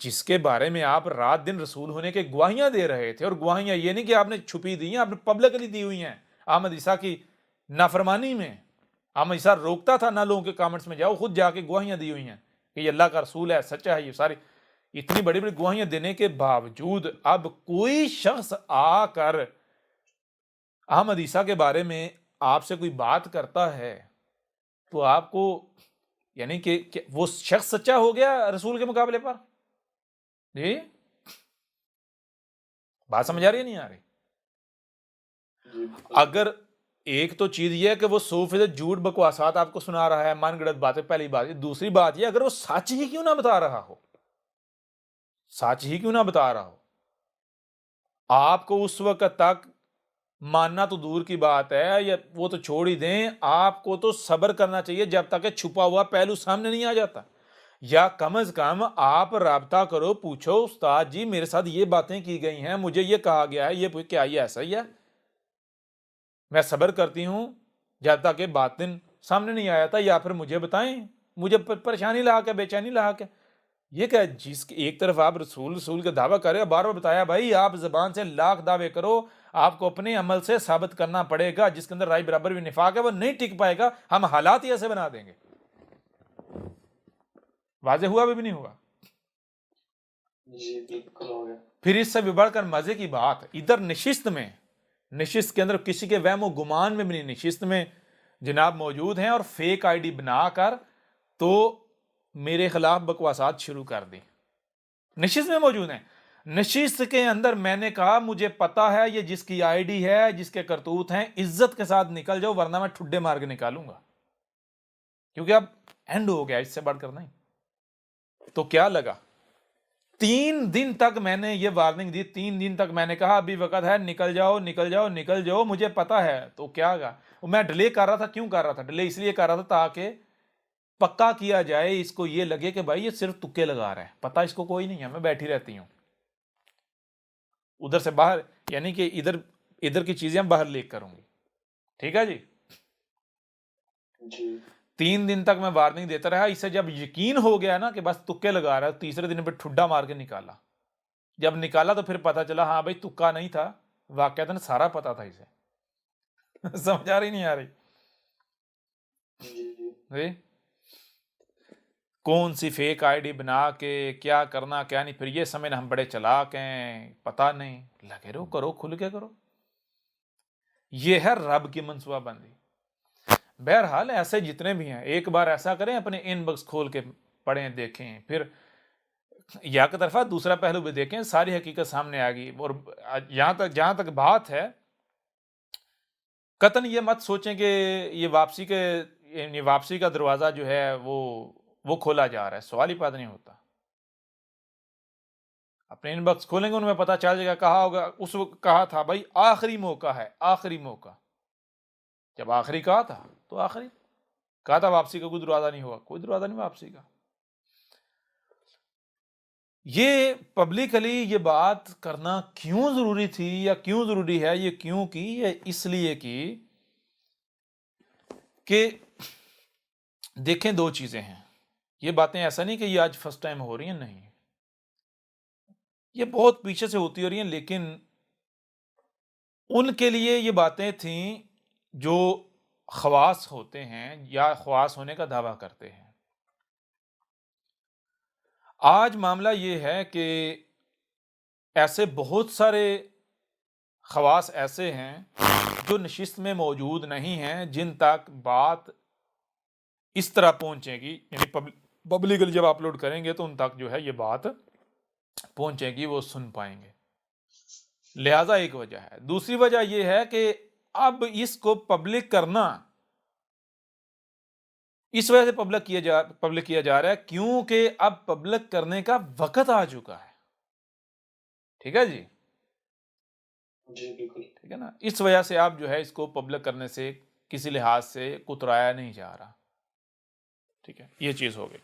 جس کے بارے میں آپ رات دن رسول ہونے کے گواہیاں دے رہے تھے، اور گواہیاں یہ نہیں کہ آپ نے چھپی دی ہیں، آپ نے پبلکلی دی ہوئی ہیں۔ احمد عیسیٰ کی نافرمانی میں احمد عیسیٰ روکتا تھا نہ لوگوں کے کامنٹس میں جاؤ، خود جا کے گواہیاں دی ہوئی ہیں کہ یہ اللہ کا رسول ہے، سچا ہے، یہ ساری اتنی بڑی بڑی گواہیاں دینے کے باوجود اب کوئی شخص آ کر احمد عیسیٰ کے بارے میں آپ سے کوئی بات کرتا ہے تو آپ کو یعنی کہ وہ شخص سچا ہو گیا رسول کے مقابلے پر؟ جی بات سمجھ آ رہی ہے نہیں آ رہی؟ جی اگر ایک تو چیز یہ ہے کہ وہ 100% جھوٹ بکواسات آپ کو سنا رہا ہے، من گڑت باتیں، پہلی بات۔ دوسری بات یہ اگر وہ سچ ہی کیوں نہ بتا رہا ہو، سچ ہی کیوں نہ بتا رہا ہو، آپ کو اس وقت تک ماننا تو دور کی بات ہے، یا وہ تو چھوڑ ہی دیں، آپ کو تو صبر کرنا چاہیے جب تک کہ چھپا ہوا پہلو سامنے نہیں آ جاتا، یا کم از کم آپ رابطہ کرو، پوچھو استاد جی میرے ساتھ یہ باتیں کی گئی ہیں، مجھے یہ کہا گیا ہے، یہ کیا یہ ایسا ہی ہے؟ میں صبر کرتی ہوں جب تک کہ باطن سامنے نہیں آیا تھا، یا پھر مجھے بتائیں، مجھے پریشانی لا کے، بے چینی لا کے۔ یہ کہ جس ایک طرف آپ رسول کے دعویٰ کر رہے ہیں، بار بار بتایا بھائی آپ زبان سے لاکھ دعوے کرو، آپ کو اپنے عمل سے ثابت کرنا پڑے گا، جس کے اندر رائے برابر بھی نفاق ہے وہ نہیں ٹک پائے گا، ہم حالات ہی ایسے بنا دیں گے۔ واضح ہوا بھی نہیں ہوا؟ جی بالکل ہو گیا۔ پھر اس سے بھی بڑھ کر مزے کی بات، ادھر نشست کے اندر کسی کے وہم و گمان میں بھی نہیں، نشست میں جناب موجود ہیں اور فیک آئی ڈی بنا کر تو میرے خلاف بکواسات شروع کر دی، نشست میں موجود ہیں۔ نشست کے اندر میں نے کہا مجھے پتا ہے یہ جس کی آئی ڈی ہے، جس کے کرتوت ہیں، عزت کے ساتھ نکل جاؤ ورنہ میں ٹھڈے مار کے نکالوں گا، کیونکہ اب اینڈ ہو گیا، اس سے بڑھ کر نہیں۔ تو کیا لگا، 3 دن تک میں نے یہ وارننگ دی، 3 دن تک میں نے کہا ابھی وقت ہے، نکل جاؤ نکل جاؤ نکل جاؤ، مجھے پتا ہے۔ تو کیا گا میں ڈیلے کر رہا تھا، کیوں کر رہا تھا ڈیلے؟ اس لیے کر رہا تھا تاکہ پکا کیا جائے، اس کو یہ لگے کہ بھائی یہ صرف تکے لگا رہا ہے، پتا اس کو کوئی نہیں ہے، میں بیٹھی رہتی ہوں ادھر سے باہر، یعنی کہ ادھر کی چیزیں باہر لیک کروں گی، ٹھیک ہے جی۔ جی 3 دن تک میں وارننگ دیتا رہا، اسے جب یقین ہو گیا نا کہ بس تکے لگا رہا ہے، تیسرے دن پہ ٹھڈا مار کے نکالا۔ جب نکالا تو پھر پتا چلا ہاں بھائی تکا نہیں تھا، واقعتاً سارا پتا تھا اسے۔ سمجھ آ رہی نہیں آ رہی؟ جی کون سی فیک آئی ڈی بنا کے کیا کرنا کیا نہیں، پھر یہ سمجھنا ہم بڑے چلاک ہیں، پتہ نہیں، لگے رہو، کرو، کھل کے کرو۔ یہ ہے رب کی منصوبہ بندی۔ بہرحال ایسے جتنے بھی ہیں، ایک بار ایسا کریں، اپنے ان باکس کھول کے پڑھیں، دیکھیں، پھر یا کی طرفہ دوسرا پہلو بھی دیکھیں، ساری حقیقت سامنے آ گئی. اور جہاں تک بات ہے، قطعاً یہ مت سوچیں کہ یہ واپسی کا دروازہ جو ہے وہ کھولا جا رہا ہے. سوال ہی پیدا نہیں ہوتا. اپنے ان باکس کھولیں گے، ان میں پتہ چل جائے گا. کہا ہوگا اس وقت، کہا تھا بھائی آخری موقع ہے، آخری موقع. جب آخری کہا تھا تو آخری کہا تھا. واپسی کا کوئی دروازہ نہیں ہوا، کوئی دروازہ نہیں واپسی کا. یہ پبلکلی یہ بات کرنا کیوں ضروری تھی یا کیوں ضروری ہے؟ یہ کیوں کی؟ یہ اس لیے کی کہ دیکھیں، دو چیزیں ہیں. یہ باتیں ایسا نہیں کہ یہ آج فرسٹ ٹائم ہو رہی ہیں، نہیں، یہ بہت پیچھے سے ہوتی ہو رہی ہیں. لیکن ان کے لیے یہ باتیں تھیں جو خواص ہوتے ہیں یا خواص ہونے کا دعویٰ کرتے ہیں. آج معاملہ یہ ہے کہ ایسے بہت سارے خواص ایسے ہیں جو نشست میں موجود نہیں ہیں، جن تک بات اس طرح پہنچے گی، یعنی پبلکلی جب اپلوڈ کریں گے تو ان تک جو ہے یہ بات پہنچے گی، وہ سن پائیں گے. لہذا ایک وجہ ہے. دوسری وجہ یہ ہے کہ اب اس کو پبلک کرنا اس وجہ سے پبلک کیا جا رہا ہے کیونکہ اب پبلک کرنے کا وقت آ چکا ہے. ٹھیک ہے جی؟ جی بالکل ٹھیک ہے نا. اس وجہ سے آپ جو ہے اس کو پبلک کرنے سے کسی لحاظ سے کترایا نہیں جا رہا. ٹھیک ہے، یہ چیز ہو گئی.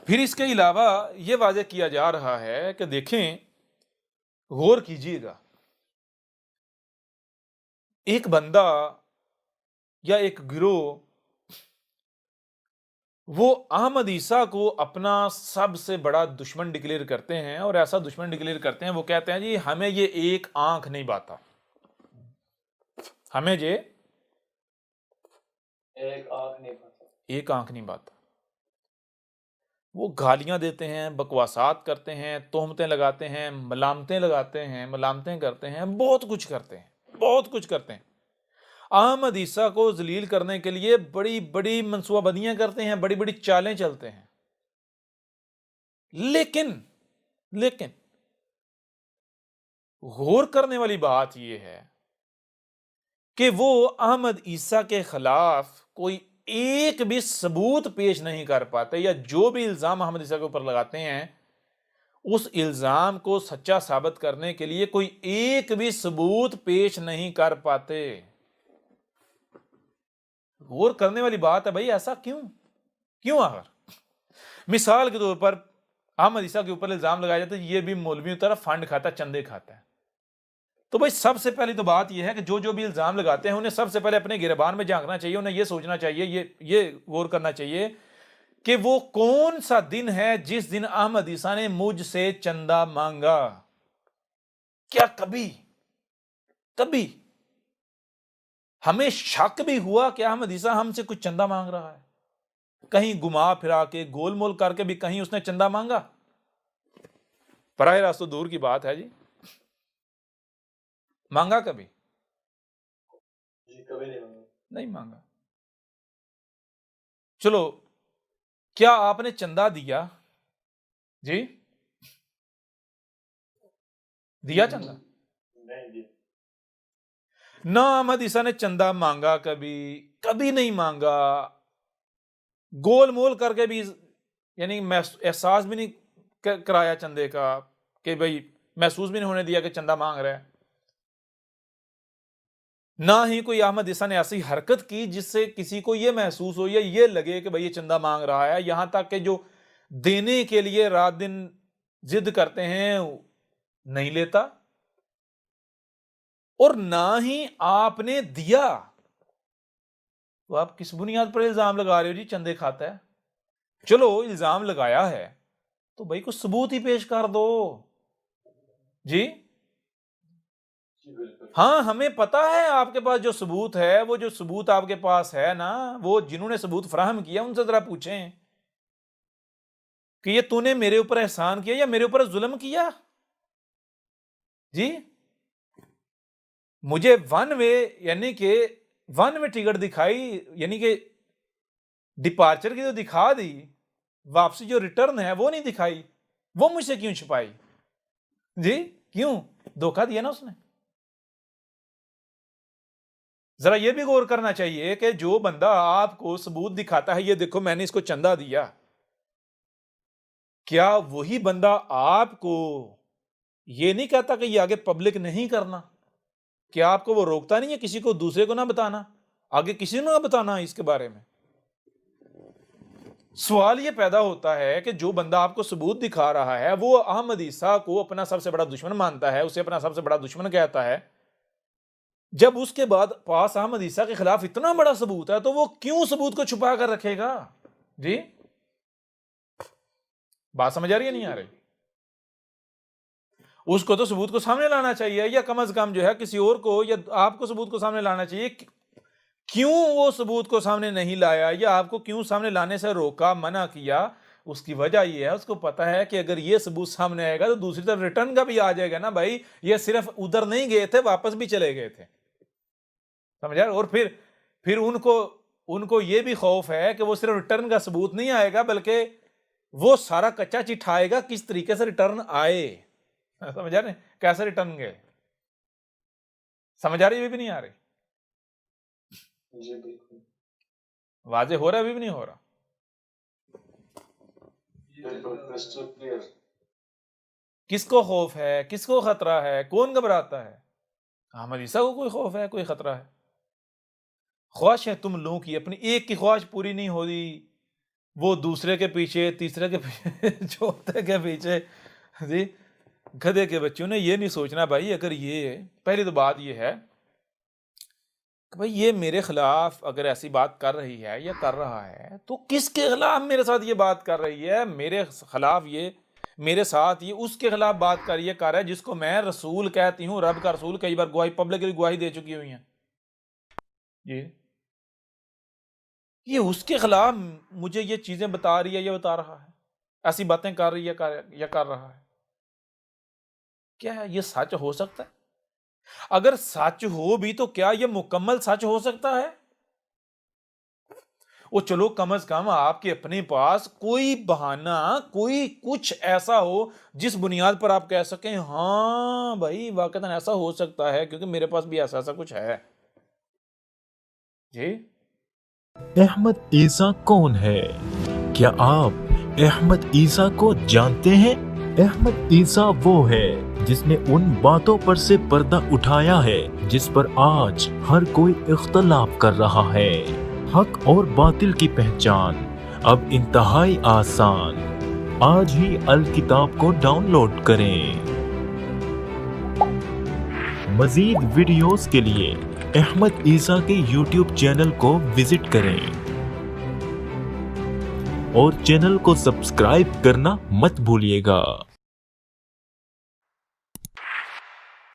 پھر اس کے علاوہ یہ واضح کیا جا رہا ہے کہ دیکھیں، غور کیجیے گا، ایک بندہ یا ایک گروہ وہ احمد عیسیٰ کو اپنا سب سے بڑا دشمن ڈکلیئر کرتے ہیں، اور ایسا دشمن ڈکلیئر کرتے ہیں، وہ کہتے ہیں جی ہمیں یہ ایک آنکھ نہیں باتا، ہمیں یہ ایک آنکھ نہیں باتا. وہ گالیاں دیتے ہیں، بکواسات کرتے ہیں، تہمتیں لگاتے ہیں، ملامتیں کرتے ہیں، بہت کچھ کرتے ہیں. احمد عیسیٰ کو ذلیل کرنے کے لیے بڑی بڑی منصوبہ بندیاں کرتے ہیں، بڑی بڑی چالیں چلتے ہیں. لیکن غور کرنے والی بات یہ ہے کہ وہ احمد عیسیٰ کے خلاف کوئی ایک بھی ثبوت پیش نہیں کر پاتے، یا جو بھی الزام احمد عیسیٰ کے اوپر لگاتے ہیں اس الزام کو سچا ثابت کرنے کے لیے کوئی ایک بھی ثبوت پیش نہیں کر پاتے. غور کرنے والی بات ہے بھائی، ایسا کیوں آخر؟ مثال کے طور پر احمد عیسیٰ کے اوپر الزام لگایا جاتا ہے یہ بھی مولویوں طرف فنڈ کھاتا ہے، چندے کھاتا ہے. تو بھائی سب سے پہلی تو بات یہ ہے کہ جو بھی الزام لگاتے ہیں انہیں سب سے پہلے اپنے گریبان میں جھانکنا چاہیے. انہیں یہ سوچنا چاہیے، یہ غور کرنا چاہیے کہ وہ کون سا دن ہے جس دن احمد عیسیٰ نے مجھ سے چندہ مانگا. کیا کبھی ہمیں شک بھی ہوا کہ احمد عیسیٰ ہم سے کچھ چندہ مانگ رہا ہے؟ کہیں گما پھرا کے، گول مول کر کے بھی کہیں اس نے چندہ مانگا؟ براہ راست تو دور کی بات ہے جی. مانگا کبھی؟ جی کبھی نہیں مانگا. چلو، کیا آپ نے چندہ دیا؟ جی دیا چندہ؟ نہیں جی. نہ احمد عیسیٰ نے چندہ مانگا، کبھی نہیں مانگا. گول مول کر کے بھی، یعنی احساس بھی نہیں کرایا چندے کا، کہ بھئی محسوس بھی نہیں ہونے دیا کہ چندہ مانگ رہا ہے. نہ ہی کوئی احمد عیسیٰ نے ایسی حرکت کی جس سے کسی کو یہ محسوس ہو یا یہ لگے کہ بھئی یہ چندہ مانگ رہا ہے. یہاں تک کہ جو دینے کے لیے رات دن ضد کرتے ہیں نہیں لیتا، اور نہ ہی آپ نے دیا. تو آپ کس بنیاد پر الزام لگا رہے ہو جی چندے کھاتا ہے؟ چلو الزام لگایا ہے تو بھائی کچھ ثبوت ہی پیش کر دو جی. ہاں ہمیں پتا ہے آپ کے پاس جو ثبوت ہے، وہ جو ثبوت آپ کے پاس ہے نا، وہ جنہوں نے ثبوت فراہم کیا ان سے ذرا پوچھیں کہ یہ تو نے میرے اوپر احسان کیا یا میرے اوپر ظلم کیا جی. مجھے ون وے ٹکٹ دکھائی، یعنی کہ ڈپارچر کی تو دکھا دی، واپسی جو ریٹرن ہے وہ نہیں دکھائی، وہ مجھ سے کیوں چھپائی؟ جی کیوں؟ دھوکہ دیا نا اس نے۔ ذرا یہ بھی غور کرنا چاہیے کہ جو بندہ آپ کو ثبوت دکھاتا ہے، یہ دیکھو میں نے اس کو چندہ دیا، کیا وہی بندہ آپ کو یہ نہیں کہتا کہ یہ آگے پبلک نہیں کرنا؟ کیا آپ کو وہ روکتا نہیں ہے کسی کو دوسرے کو نہ بتانا، آگے کسی نے نہ بتانا اس کے بارے میں؟ سوال یہ پیدا ہوتا ہے کہ جو بندہ آپ کو ثبوت دکھا رہا ہے وہ احمد عیسیٰ کو اپنا سب سے بڑا دشمن مانتا ہے، اسے اپنا سب سے بڑا دشمن کہتا ہے، جب اس کے بعد پاس احمد عیسیٰ کے خلاف اتنا بڑا ثبوت ہے تو وہ کیوں ثبوت کو چھپا کر رکھے گا؟ جی بات سمجھ آ رہی ہے نہیں آ رہی؟ اس کو تو ثبوت کو سامنے لانا چاہیے، یا کم از کم جو ہے کسی اور کو یا آپ کو ثبوت کو سامنے لانا چاہیے۔ کیوں وہ ثبوت کو سامنے نہیں لایا، یا آپ کو کیوں سامنے لانے سے روکا، منع کیا؟ اس کی وجہ یہ ہے، اس کو پتا ہے کہ اگر یہ ثبوت سامنے آئے گا تو دوسری طرف ریٹرن کا بھی آ جائے گا نا بھائی، یہ صرف ادھر نہیں گئے تھے، واپس بھی چلے گئے تھے، سمجھا؟ اور پھر ان کو یہ بھی خوف ہے کہ وہ صرف ریٹرن کا ثبوت نہیں آئے گا بلکہ وہ سارا کچا چٹھائے گا کس طریقے سے ریٹرن آئے، سمجھا نہیں؟ کیسے ریٹرن گئے؟ سمجھ آ رہی؟ بھی نہیں آ رہی؟ جی بالکل واضح ہو رہا ہے؟ ابھی بھی نہیں ہو رہا؟ بالکل کرسٹل کلیئر۔ کس کو خوف ہے، کس کو خطرہ ہے، کون گھبراتا ہے؟ احمد عیسیٰ کو کوئی خوف ہے، کوئی خطرہ ہے؟ خواہش ہے تم لوگوں کی، اپنی ایک کی خواہش پوری نہیں ہو رہی، وہ دوسرے کے پیچھے، تیسرے کے پیچھے، چوتھے کے پیچھے۔ جی گدھے کے بچوں نے یہ نہیں سوچنا بھائی، اگر یہ پہلی تو بات یہ ہے کہ بھائی یہ میرے خلاف اگر ایسی بات کر رہی ہے یا کر رہا ہے تو کس کے خلاف میرے ساتھ یہ بات کر رہی ہے؟ میرے خلاف یہ، میرے ساتھ یہ اس کے خلاف بات کر رہا ہے جس کو میں رسول کہتی ہوں، رب کا رسول، کئی بار گواہی پبلکلی گواہی دے چکی ہوئی ہیں جی، یہ اس کے خلاف مجھے یہ چیزیں بتا رہی ہے، یہ بتا رہا ہے، ایسی باتیں کر رہی ہے یا کر رہا ہے۔ کیا ہے یہ سچ ہو سکتا ہے؟ اگر سچ ہو بھی تو کیا یہ مکمل سچ ہو سکتا ہے؟ وہ چلو کم از کم آپ کے اپنے پاس کوئی بہانہ، کوئی کچھ ایسا ہو جس بنیاد پر آپ کہہ سکیں ہاں بھائی واقعتاً ایسا ہو سکتا ہے کیونکہ میرے پاس بھی ایسا کچھ ہے۔ جی احمد عیسیٰ کون ہے؟ کیا آپ احمد عیسیٰ کو جانتے ہیں؟ احمد عیسیٰ وہ ہے جس نے ان باتوں پر سے پردہ اٹھایا ہے جس پر آج ہر کوئی اختلاف کر رہا ہے۔ حق اور باطل کی پہچان اب انتہائی آسان۔ آج ہی الکتاب کو ڈاؤن لوڈ کریں۔ مزید ویڈیوز کے لیے احمد عیسیٰ کے یوٹیوب چینل کو وزٹ کریں اور چینل کو سبسکرائب کرنا مت بھولیے گا۔